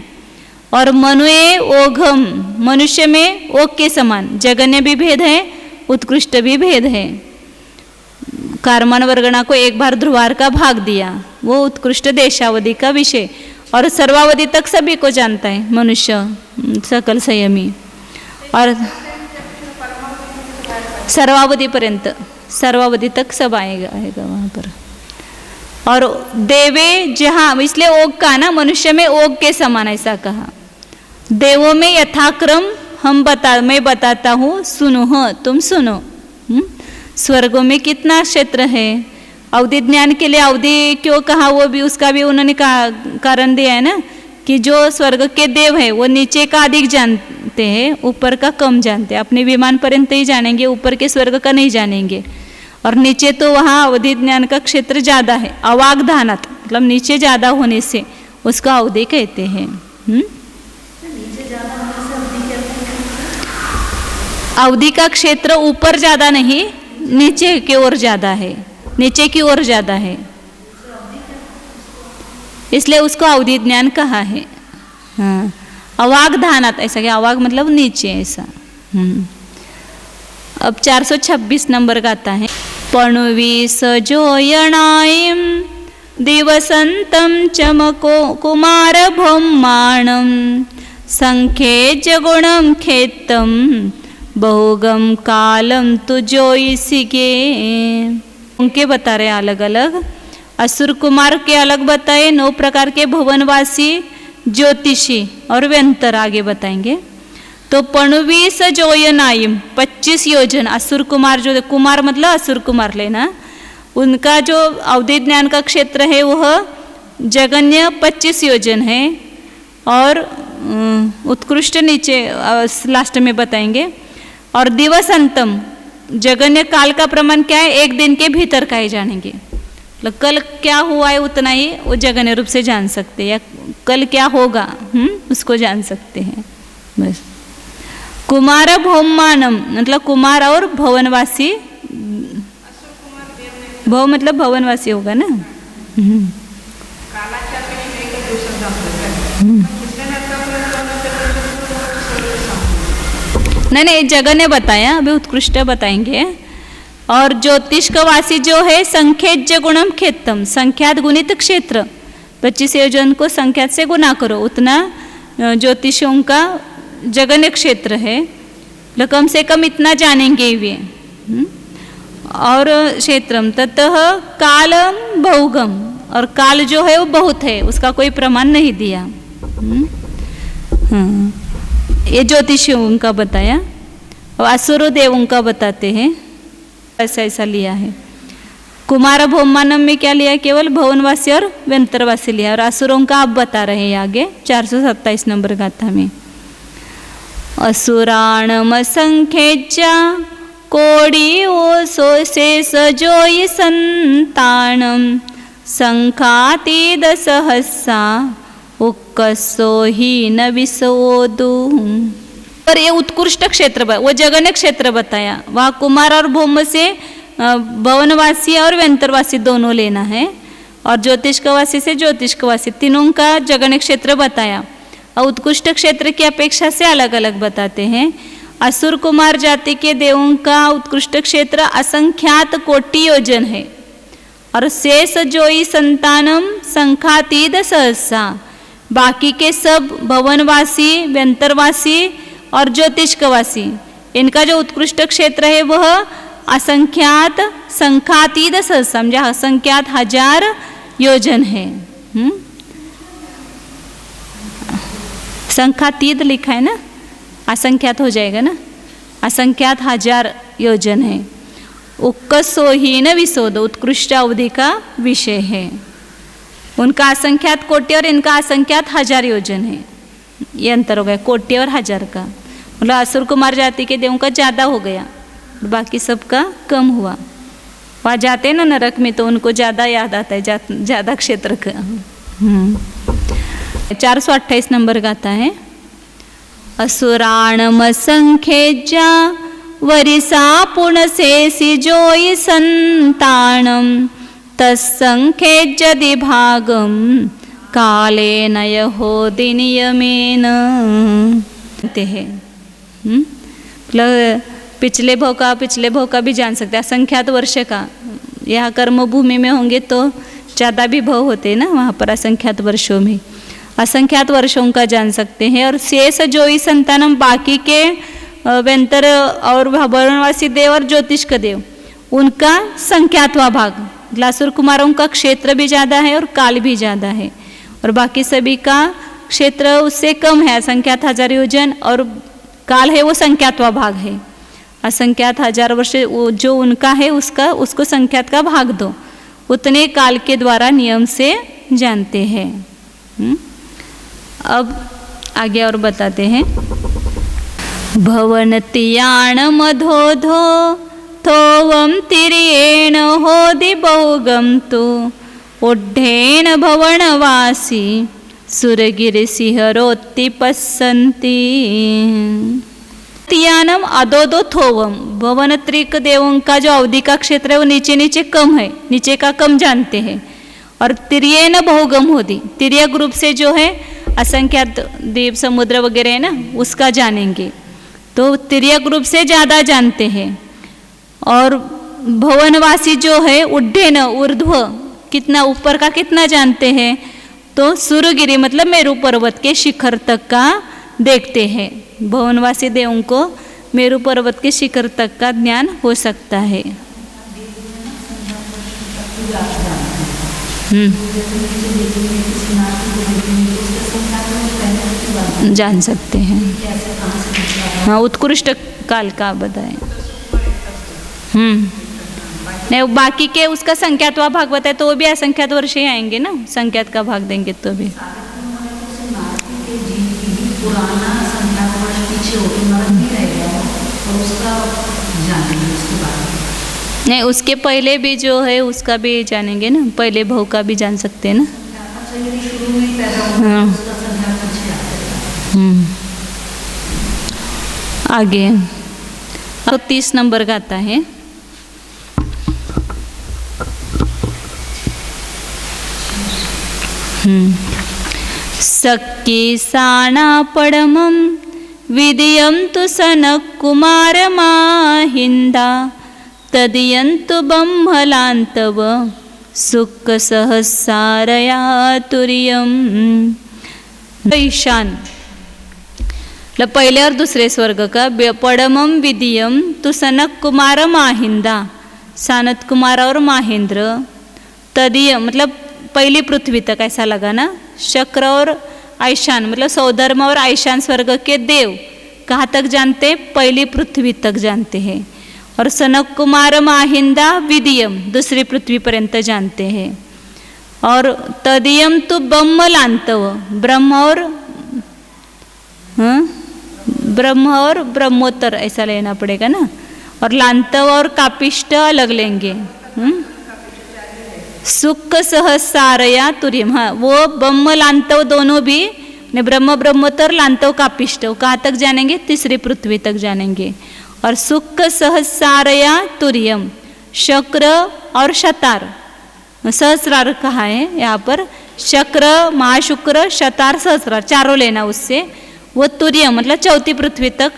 और मनुये ओघम, मनुष्य में ओघ के समान जगन्य भी भेद है, उत्कृष्ट भी भेद है। कारमान वर्गणा को एक बार ध्रुवार का भाग दिया, वो उत्कृष्ट देशावधि का विषय, और सर्वावधि तक सभी को जानता है मनुष्य सकल संयमी, और सर्वावधि पर्यंत, सर्वावधि तक सब आएगा वहाँ पर। और देवे जहाँ, इसलिए ओघ का ना मनुष्य में ओघ के समान ऐसा कहा। देवों में यथाक्रम मैं बताता हूँ, सुनो, हाँ तुम सुनो। स्वर्गों में कितना क्षेत्र है, अवधि ज्ञान के लिए अवधि क्यों कहा, वो भी उसका भी उन्होंने कारण दिया है ना, कि जो स्वर्ग के देव है वो नीचे का अधिक जानते हैं, ऊपर का कम जानते हैं। अपने विमान पर्यंत ही जानेंगे, ऊपर के स्वर्ग का नहीं जानेंगे। और नीचे तो वहाँ अवधि ज्ञान का क्षेत्र ज़्यादा है, अवागधानत मतलब नीचे ज़्यादा होने से उसका अवधि कहते हैं। अवधि का क्षेत्र ऊपर ज़्यादा नहीं, नीचे की ओर ज़्यादा है, नीचे की ओर ज़्यादा है, इसलिए उसको अवधि ज्ञान कहा है। हाँ, अवागधानत ऐसा क्या, अवाग मतलब नीचे ऐसा। अब 426 नंबर का आता है। पणुवी सजोयणायम दिवसंतम चमको कुमार ब्रह्माणम संख्ये जगुणम खेतम बहुगम कालम तुजोइसिगे। उनके बता रहे अलग अलग, असुर कुमार के अलग बताए, 9 प्रकार के भुवनवासी ज्योतिषी और व्यंतर आगे बताएंगे। तो 25 जोयनाइम 25 योजन असुर कुमार, जो कुमार मतलब असुर कुमार लेना, उनका जो अवधि ज्ञान का क्षेत्र है वह जगन्य 25 योजन है। और उत्कृष्ट नीचे लास्ट में बताएंगे। और दिवस अंतम जगन्य काल का प्रमाण क्या है, एक दिन के भीतर का ही जानेंगे। मतलब कल क्या हुआ है उतना ही वो जगन्य रूप से जान सकते हैं, या कल क्या होगा उसको जान सकते हैं बस। कुमार भौमानम मतलब कुमार और भवनवासी, भव मतलब भवनवासी होगा ना। नहीं जगह ने बताया, अभी उत्कृष्ट बताएंगे। और ज्योतिष्कवासी जो है संख्यज्य गुणम खेतम, संख्यात गुणित क्षेत्र 25 योजन को संख्यात से गुना करो, उतना ज्योतिषों का जगन्य क्षेत्र है। तो कम से कम इतना जानेंगे वे। और क्षेत्रम ततः कालम बहुगम, और काल जो है वो बहुत है, उसका कोई प्रमाण नहीं दिया। ये ज्योतिषियों का बताया। और असुर देवों का बताते हैं, ऐसा ऐसा लिया है। कुमार भौमानम में क्या लिया, केवल भवनवासी और व्यंतरवासी लिया। और असुरों का आप बता रहे हैं आगे 427 नंबर गाथा में। असुराणम संख्येचा कोड़ी ओ सो से सजोई संतानम संखाति दसहस्सा उक्कसो ही न विसोदु। और ये उत्कृष्ट क्षेत्र वो जगन्य क्षेत्र बताया। वहाँ कुमार और भौम से भवनवासी और व्यंतरवासी दोनों लेना है, और ज्योतिष्कवासी से ज्योतिष्कवासी, तीनों का जगन्य क्षेत्र बताया। और उत्कृष्ट क्षेत्र की अपेक्षा से अलग अलग बताते हैं। असुर कुमार जाति के देवों का उत्कृष्ट क्षेत्र असंख्यात कोटि योजन है। और शेष जोई संतानम संखातीद सहसा, बाकी के सब भवनवासी व्यंतरवासी और ज्योतिष्कवासी, इनका जो उत्कृष्ट क्षेत्र है वह असंख्यात संखातीद सहसा, समझा, असंख्यात 1000 योजन है। संखातीद लिखा है ना, असंख्यात हो जाएगा ना, असंख्यात 1000 योजन है। उक्कसोहीन विशोद उत्कृष्ट अवधि का विषय है। उनका असंख्यात कोटि और इनका असंख्यात 1000 योजन है। ये अंतर हो गया कोटि और 1000 का। मतलब असुर कुमार जाति के देवों का ज़्यादा हो गया, बाकी सबका कम हुआ। वहाँ जाते हैं ना नरक में, तो उनको ज़्यादा याद आता है, ज़्यादा क्षेत्र का। 428 नंबर गाता है। असुराणम संख्येजा वरिसा पुनसेसि जोई संतानम तत्संख्येजदि भागम कालेन यहोदि नियमेन। मतलब पिछले भव का भी जान सकते हैं, असंख्यात वर्ष का। यहाँ कर्म भूमि में होंगे तो ज़्यादा भी भव होते हैं ना, वहाँ पर असंख्यात वर्षों में असंख्यात वर्षों का जान सकते हैं। और शेष जोई संतानम बाकी के व्यंतर और भवनवासी देव और ज्योतिष्क देव, उनका संख्यातवा भाग। असुर कुमारों का क्षेत्र भी ज़्यादा है और काल भी ज़्यादा है, और बाकी सभी का क्षेत्र उससे कम है, असंख्यात 1000 योजन, और काल है वो संख्यातवा भाग है। असंख्यात 1000 वर्ष जो उनका है उसको संख्यात का भाग दो, उतने काल के द्वारा नियम से जानते हैं। अब आगे और बताते हैं। भवनतियाण मधोधो थोवम तिरियेण होदि बहुगम तु उड्ढेन भवनवासी सुरगिरि सिंहरोत्ति पस्सन्ति। तियानम अदोदो थोवम, भवन त्रिक देवों का जो अवधि का क्षेत्र है वो नीचे नीचे कम है, नीचे का कम जानते हैं। और तिरियेन बहुगम होदि, तिर्यक रूप से जो है असंख्यात द्वीप समुद्र वगैरह है ना, उसका जानेंगे, तो तिर्यक रूप से ज़्यादा जानते हैं। और भवनवासी जो है उड्ढेन ऊर्ध्व, कितना ऊपर का कितना जानते हैं, तो सुरगिरि मतलब मेरु पर्वत के शिखर तक का देखते हैं। भवनवासी देवों को मेरु पर्वत के शिखर तक का ज्ञान हो सकता है। जान सकते हैं। हाँ उत्कृष्ट काल का बताएं। नहीं बाकी के उसका संख्यात्वा भाग बताए तो वो भी असंख्यात वर्ष ही आएंगे ना, संख्यात का भाग देंगे तो भी। पुराना संख्यात वर्ष पीछे होकर मरण नहीं रहेगा और उसका जानेंगे उसके बाद। नहीं उसके पहले भी जो है उसका भी जानेंगे ना, पहले भव का भी जान सकते हैं ना। शुरू में पैदा होगा उसका संख्यात पीछे आता है। आगे तो 30 नंबर का आता है। सक्की साणा पडमं विदियं तु सनकुमार माहिंदा तदियन्तु बंहलांतव सुख सहसारया तुर्यम। ईशान पहले और दूसरे स्वर्ग का पडमम विदियम तु सनक कुमार माहिंदा, सानत कुमार और माहेंद्र, तदीय मतलब पहली पृथ्वी तक ऐसा लगा ना, शक्र और आयशान मतलब सौधर्म और आयशान स्वर्ग के देव कहाँ तक जानते, पहली पृथ्वी तक जानते हैं, और सनक कुमार माहिंदा विदियम दूसरी पृथ्वी पर्यंत जानते हैं, और तदीयम तो ब्रह्मलांतव ब्रह्म और ब्रह्मोत्तर ऐसा लेना पड़ेगा ना, और लांतव और कापिष्ट अलग लेंगे। सुख सहसारया तुर्यम, हाँ वो ब्रह्म लांतव दोनों भी ब्रह्म ब्रह्मोत्तर लांतव कापिष्ट कहाँ तक जानेंगे, तीसरी पृथ्वी तक जानेंगे, और सुख सहसारया तुर्यम शक्र और शतार, सहस्रार कहा है यहाँ पर, शक्र महाशुक्र शतार सहस्रार चारों लेना उससे, वो तुर्य मतलब चौथी पृथ्वी तक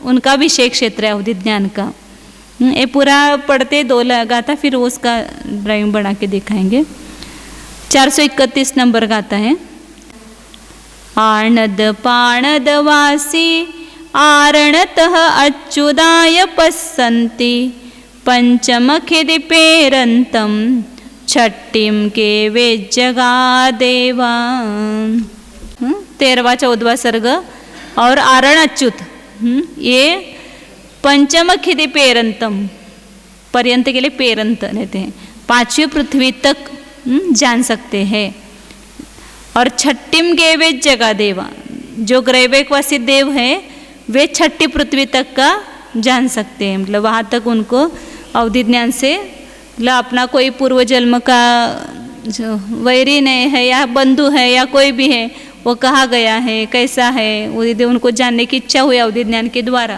उनका विषय क्षेत्र है अवधि ज्ञान का। ये पूरा पढ़ते 2 गाता फिर उसका ड्राइंग बना के दिखाएंगे। 431 नंबर गाता है। आणद पाणद वासी आरणतः अच्युदाय पस्सन्ति पंचमखिदिपेरन्तं छट्टिम के वे जगा देवा। 13वां 14वां सर्ग और आरण अच्युत ये पंचमखिदि पेरंतम पर्यंत के लिए पेरंत लेते हैं, 5वीं पृथ्वी तक जान सकते हैं, और छठिम गेवे जगा देवा जो ग्रैवेकवासी देव है वे 6ठी पृथ्वी तक का जान सकते हैं, मतलब वहाँ तक उनको अवधि ज्ञान से मतलब अपना कोई पूर्व जन्म का जो वैरी नहीं है या बंधु है या कोई भी है वो कहाँ गया है कैसा है वो यदि उनको जानने की इच्छा हुई अवधि ज्ञान के द्वारा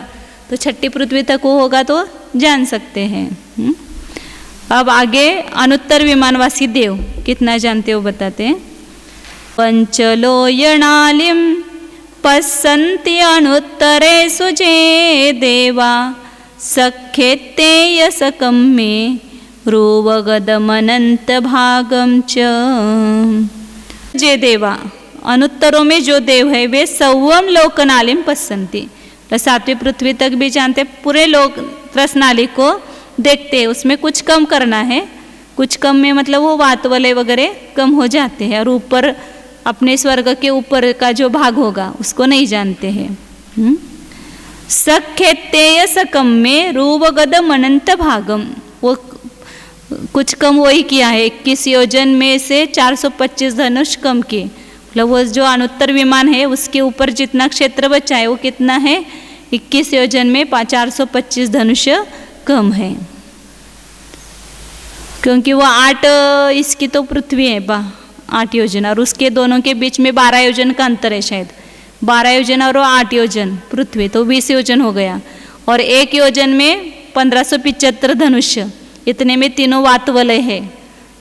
तो 6ठी पृथ्वी तक वो होगा तो जान सकते हैं। अब आगे अनुत्तर विमानवासी देव कितना जानते हो बताते हैं। पंचलोयणालिम पश्यन्ति अनुत्तरे सुजे देवा सख्येत्तेय सकम में रूवगदमनंत भागम च। जे देवा अनुत्तरों में जो देव है वे सौवम लोकनालिम पश्यन्ति, 7वीं पृथ्वी तक भी जानते, पूरे लोक रसनाली को देखते हैं, उसमें कुछ कम करना है, कुछ कम में मतलब वो वात वाले वगैरह कम हो जाते हैं, और ऊपर अपने स्वर्ग के ऊपर का जो भाग होगा उसको नहीं जानते हैं। सख्येत्तेय सकम में रूवगदम अनंत भागम, वो कुछ कम वही किया है, 21 योजन में से 425 धनुष कम किए, मतलब वो जो अनुत्तर विमान है उसके ऊपर जितना क्षेत्र बचा है वो कितना है, 21 योजन में 425 धनुष कम है, क्योंकि वो 8 इसकी तो पृथ्वी है 8 योजन, और उसके दोनों के बीच में 12 योजन का अंतर है, शायद 12 योजन और 8 योजन पृथ्वी तो 20 योजन हो गया, और 1 योजन में 1575 धनुष, इतने में तीनों वात वलय है,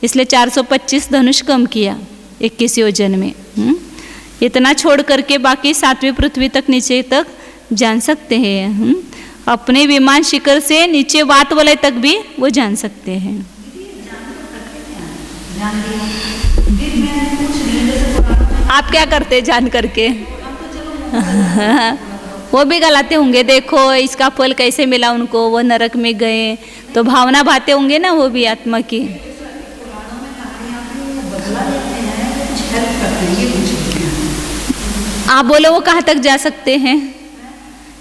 इसलिए 425 धनुष कम किया 21 योजन में। इतना छोड़ करके बाकी 7वीं पृथ्वी तक नीचे तक जान सकते हैं, अपने विमान शिखर से नीचे वात वलय तक भी वो जान सकते हैं। आप क्या करते जान करके? वो भी गलाते होंगे, देखो इसका फल कैसे मिला उनको, वो नरक में गए तो भावना भाते होंगे ना वो भी आत्मा की। आप बोलो वो कहाँ तक जा सकते हैं?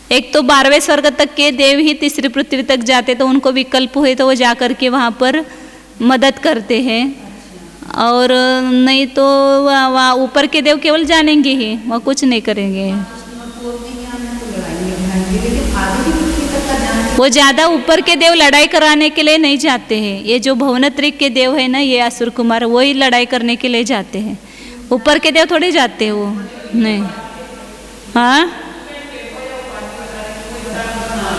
एक तो 12वें स्वर्ग तक के देव ही तीसरी पृथ्वी तक जाते, तो उनको विकल्प हुए तो वो जा कर के वहाँ पर मदद करते हैं, और नहीं तो वहाँ ऊपर के देव केवल जानेंगे ही, वह कुछ नहीं करेंगे। वो ज़्यादा ऊपर के देव लड़ाई कराने के लिए नहीं जाते हैं। ये जो भुवनत्रिक के देव है ना, ये असुर कुमार, वही लड़ाई करने के लिए जाते हैं। ऊपर के देव थोड़े जाते हैं, वो नहीं। हाँ,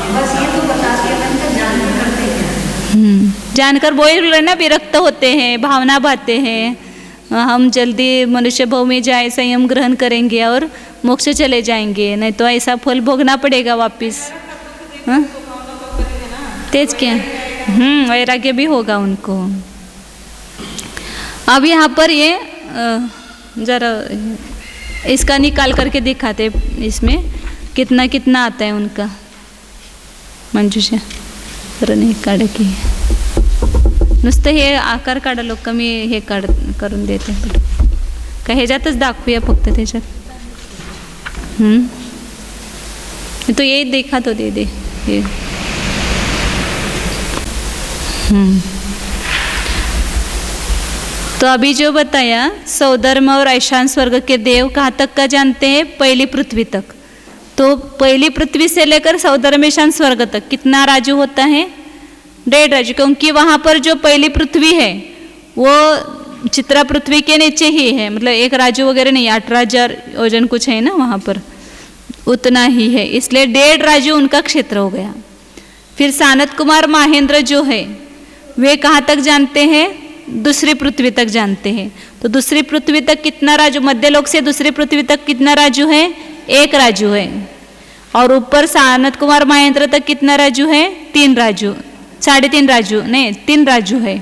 बस ये तो बता के जानकर करते क्या? जानकर बोल रहे ना, विरक्त होते हैं, भावना भाते हैं, हम जल्दी मनुष्य भाव में जाए, संयम ग्रहण करेंगे और मोक्ष चले जाएंगे, नहीं तो ऐसा फल भोगना पड़ेगा वापिस। हाँ, तेज क्या, वैराग्य भी होगा उनको। अब यहाँ पर ये जरा इसका निकाल करके दिखाते, इसमें कितना कितना आता है उनका। मंजुषा जरा नाही काढ की, नुसतं हे आकार काढा, कमी हे करून देते का, ह्याच्यातच दाखवूया फक्त त्याच्यात। तो ये देखा तो दे दे ये। तो अभी जो बताया सौधर्म और ऐशान स्वर्ग के देव कहाँ तक का जानते हैं? पहली पृथ्वी तक। तो पहली पृथ्वी से लेकर सौधर्मेशान स्वर्ग तक कितना राजू होता है? 1.5 राजू, क्योंकि वहाँ पर जो पहली पृथ्वी है वो चित्रा पृथ्वी के नीचे ही है, मतलब एक राजू वगैरह नहीं, 18,000 योजन कुछ है ना वहाँ पर, उतना ही है, इसलिए 1.5 राजू उनका क्षेत्र हो गया। फिर सानत कुमार महेंद्र जो है वे कहाँ तक जानते हैं? दूसरी पृथ्वी तक जानते हैं। तो दूसरी पृथ्वी तक कितना राजू? मध्यलोक से दूसरी पृथ्वी तक कितना राजू है? 1 राजू है। और ऊपर सानत कुमार महेंद्र तक कितना राजू है? 3 राजू, 3.5 राजू नहीं, 3 राजू है,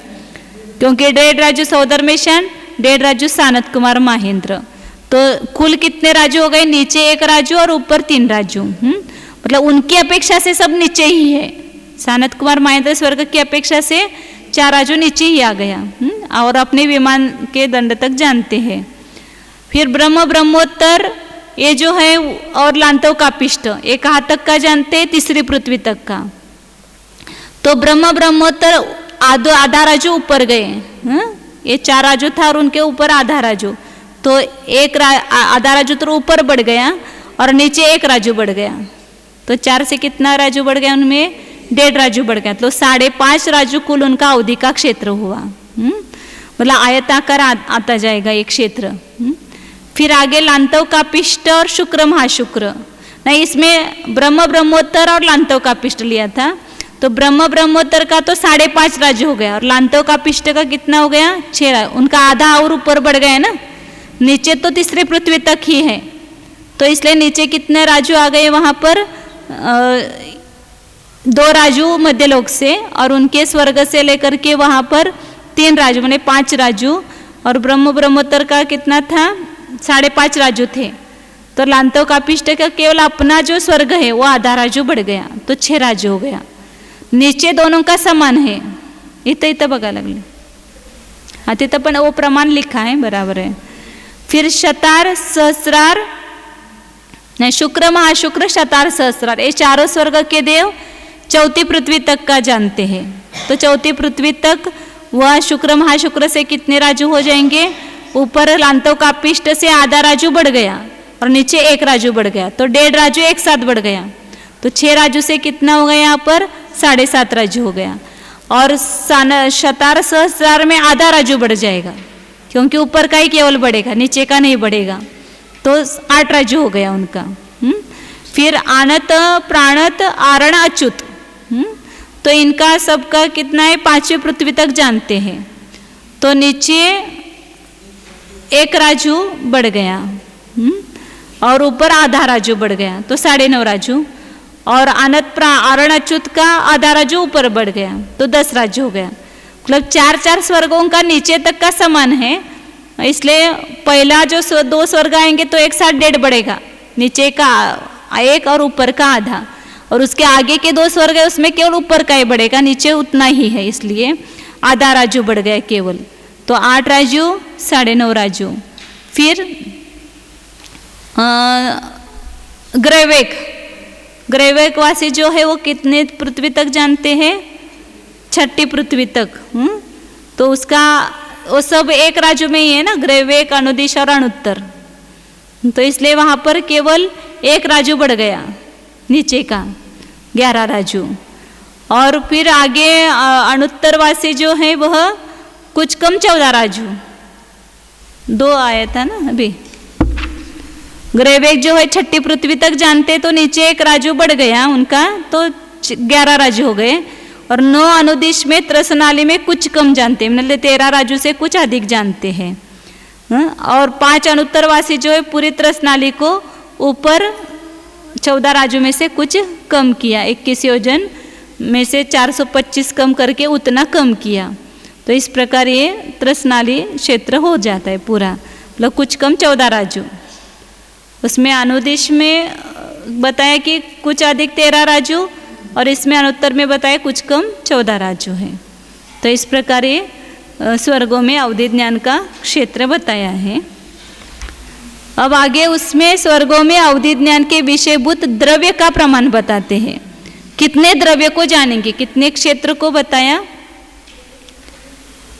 क्योंकि 1.5 राजू सौधर्मेशान, 1.5 राजू सानत कुमार महेंद्र। तो कुल कितने राजू हो गए? नीचे 1 राजू और ऊपर 3 राजू। मतलब उनकी अपेक्षा से सब नीचे ही है। सानत कुमार महेंद्र स्वर्ग की अपेक्षा से 4 राजू नीचे ही आ गया, और अपने विमान के दंड तक जानते हैं। फिर ब्रह्म ब्रह्मोत्तर ये जो है, और लांतव का पिष्ट, ये कहाँ तक का जानते हैं? तीसरी पृथ्वी तक का। तो ब्रह्म ब्रह्मोत्तर आधा राजू ऊपर गए, ये 4 राजू था और उनके ऊपर आधा राजू, तो आधा राजू तो ऊपर बढ़ गया और नीचे 1 राजू बढ़ गया। तो 4 से कितना राजू बढ़ गया? उनमें 1.5 राजू बढ़ गया। तो 5.5 राजू कुल उनका अवधि का क्षेत्र हुआ। मतलब आयताकार आता जाएगा एक क्षेत्र। फिर आगे लांतव का पिष्ट और शुक्र महाशुक्र, नहीं इसमें ब्रह्म ब्रह्मोत्तर और लांतव का पिष्ट लिया था। तो ब्रह्म ब्रह्मोत्तर का तो 5.5 राजू हो गया, और लांतव का पिष्ट का कितना हो गया? 6। उनका आधा और ऊपर बढ़ गया ना, नीचे तो तीसरी पृथ्वी तक ही है, तो इसलिए नीचे कितने राजू आ गए? वहाँ पर 2 राजू मध्यलोक से, और उनके स्वर्ग से लेकर के वहाँ पर 3 राजू, मैंने 5 राजू, और ब्रह्म ब्रह्मोत्तर का कितना था? 5.5 राजू थे। तो लांतव का पिष्ट का केवल अपना जो स्वर्ग है वो आधा राजू बढ़ गया, तो 6 राजू हो गया। नीचे दोनों का समान है, इथं बघा लागले, हाँ तिथं पण वो प्रमाण लिखा है, बराबर है। फिर शतार सहस्रार, नहीं शुक्र महाशुक्र शतार सहस्रार, ये चारों स्वर्ग के देव 4थी पृथ्वी तक का जानते हैं। तो 4थी पृथ्वी तक वह शुक्र महाशुक्र से कितने राजू हो जाएंगे? ऊपर लांतव का पिष्ट से आधा राजू बढ़ गया और नीचे 1 राजू बढ़ गया, तो 1.5 राजू एक साथ बढ़ गया। तो 6 राजू से कितना हो गया? यहाँ पर 7.5 राजू हो गया। और शतार सहस्रार में आधा राजू बढ़ जाएगा, क्योंकि ऊपर का ही केवल बढ़ेगा, नीचे का नहीं बढ़ेगा, तो 8 राजू हो गया उनका। फिर आनत प्राणत आरण अच्युत, तो इनका सबका कितना है? 5वीं पृथ्वी तक जानते हैं। तो नीचे 1 राजू बढ़ गया, और ऊपर आधा राजू बढ़ गया, तो 9.5 राजू। और आरण अच्युत का आधा राजू ऊपर बढ़ गया, तो 10 राजू हो गया। मतलब 4 स्वर्गों का नीचे तक का समान है, इसलिए पहला जो 2 स्वर्ग आएंगे तो एक साथ 1.5 बढ़ेगा, नीचे का 1 और ऊपर का आधा, और उसके आगे के 2 स्वर्ग है उसमें केवल ऊपर का ही बढ़ेगा, नीचे उतना ही है, इसलिए आधा राजू बढ़ गया केवल। तो 8 राजू 9.5 राजू। फिर ग्रैवेक, ग्रैवेकवासी जो है वो कितने पृथ्वी तक जानते हैं? 6 पृथ्वी तक। तो उसका वो सब एक राज्य में ही है ना, ग्रैवेक, अनुदिश और अनुत्तर। तो इसलिए वहाँ पर केवल एक राज्य बढ़ गया नीचे का, 11 राज्य। और फिर आगे अनुत्तरवासी जो है वह कुछ कम 14 राज्य, 2 आया था ना अभी। ग्रैवेक जो है 6 पृथ्वी तक जानते, तो नीचे एक राज्य बढ़ गया उनका, तो 11 राज्य हो गए। और 9 अनुदिश में त्रसनाली में कुछ कम जानते हैं, मतलब 13 राज्यों से कुछ अधिक जानते हैं। और 5 अनुत्तरवासी जो है पूरी त्रसनाली को ऊपर 14 राज्यों में से कुछ कम किया, 21 योजन में से 425 कम करके उतना कम किया। तो इस प्रकार ये त्रसनाली क्षेत्र हो जाता है पूरा, मतलब कुछ कम 14 राज्य। उसमें अनुदिश में बताया कि कुछ अधिक 13 राज्य, और इसमें अनुत्तर में बताया कुछ कम 14 राज्य है। तो इस प्रकार ये स्वर्गों में अवधि ज्ञान का क्षेत्र बताया है। अब आगे उसमें स्वर्गों में अवधि ज्ञान के विषयभूत द्रव्य का प्रमाण बताते हैं। कितने द्रव्य को जानेंगे, कितने क्षेत्र को बताया,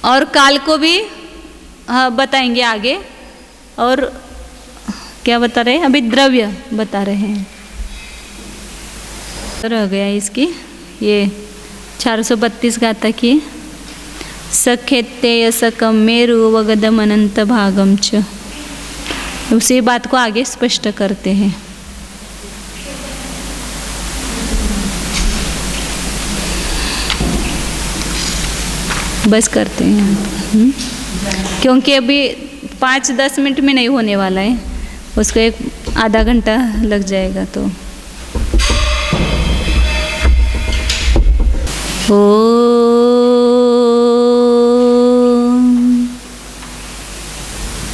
और काल को भी बताएंगे आगे। और क्या बता रहे हैं, अभी द्रव्य बता रहे हैं। रह गया इसकी ये 432 गाथा की। सखेत्तेय सकम मेरु वगदम अनंत भागम च, उसी बात को आगे स्पष्ट करते हैं। बस करते हैं क्योंकि अभी 5-10 मिनट में नहीं होने वाला है, उसको एक आधा घंटा लग जाएगा। तो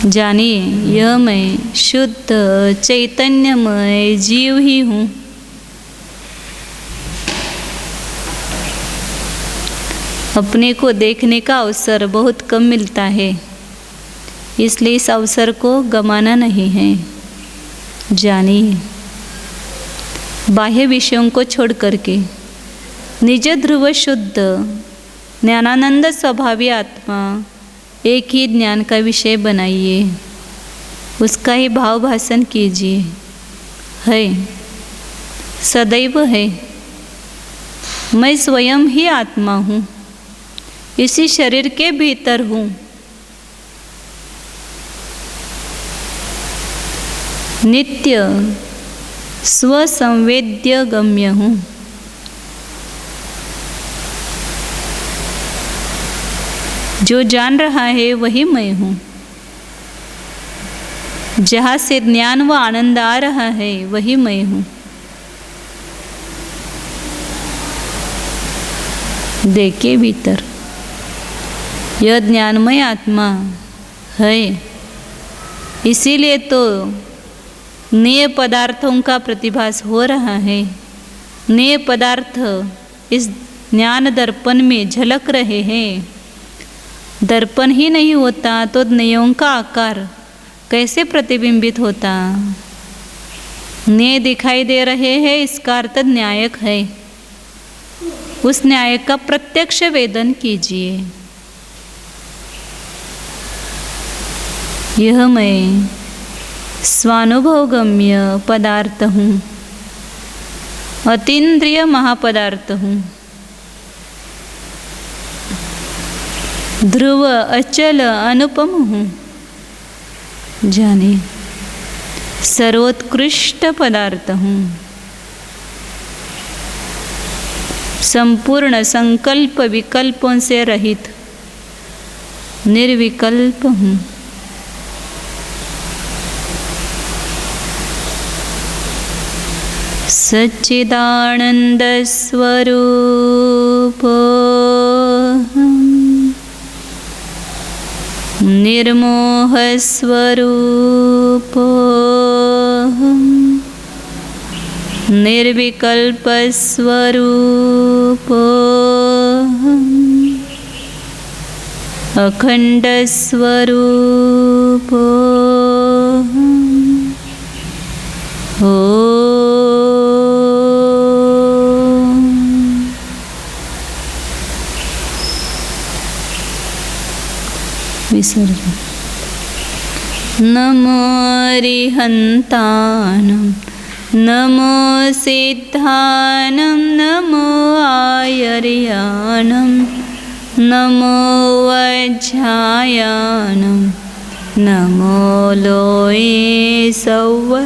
जानिए यह मैं शुद्ध चैतन्यमय जीव ही हूँ। अपने को देखने का अवसर बहुत कम मिलता है, इसलिए इस अवसर को गंवाना नहीं है। जानिए बाह्य विषयों को छोड़ करके निज ध्रुव शुद्ध ज्ञानानंद स्वभावी आत्मा एक ही ज्ञान का विषय बनाइए, उसका ही भाव भाषण कीजिए। है, सदैव है, मैं स्वयं ही आत्मा हूँ, इसी शरीर के भीतर हूँ। नित्य स्वसंवेद्य गम्य हूँ। जो जान रहा है वही मैं हूँ। जहाँ से ज्ञान व आनंद आ रहा है वही मैं हूँ। देखे भीतर यह ज्ञानमय आत्मा है, इसीलिए तो नेय पदार्थों का प्रतिभास हो रहा है। नेय पदार्थ इस ज्ञान दर्पण में झलक रहे हैं। दर्पण ही नहीं होता तो नेयों का आकार कैसे प्रतिबिंबित होता। नेय दिखाई दे रहे हैं, इसका अर्थ न्यायक है। उस न्यायक का प्रत्यक्ष वेदन कीजिए। यह मैं स्वानुभवगम्य पदार्थ हूँ, अतीन्द्रिय महापदार्थ हूँ। ध्रुव अचल अनुपम हूँ। जाने सर्वोत्कृष्ट पदार्थ हूँ। संपूर्ण संकल्प विकल्पों से रहित निर्विकल्प हूँ। सच्चिदानंद स्वरूप निर्मोह स्वरूप निर्विकल्प स्वरूप अखंड स्वरूप ओ विसर्जन. नमो रिहन्तानं नमो सिद्धानं नमो आयर्यानं नमो वज्रायानं नमो लोये सौव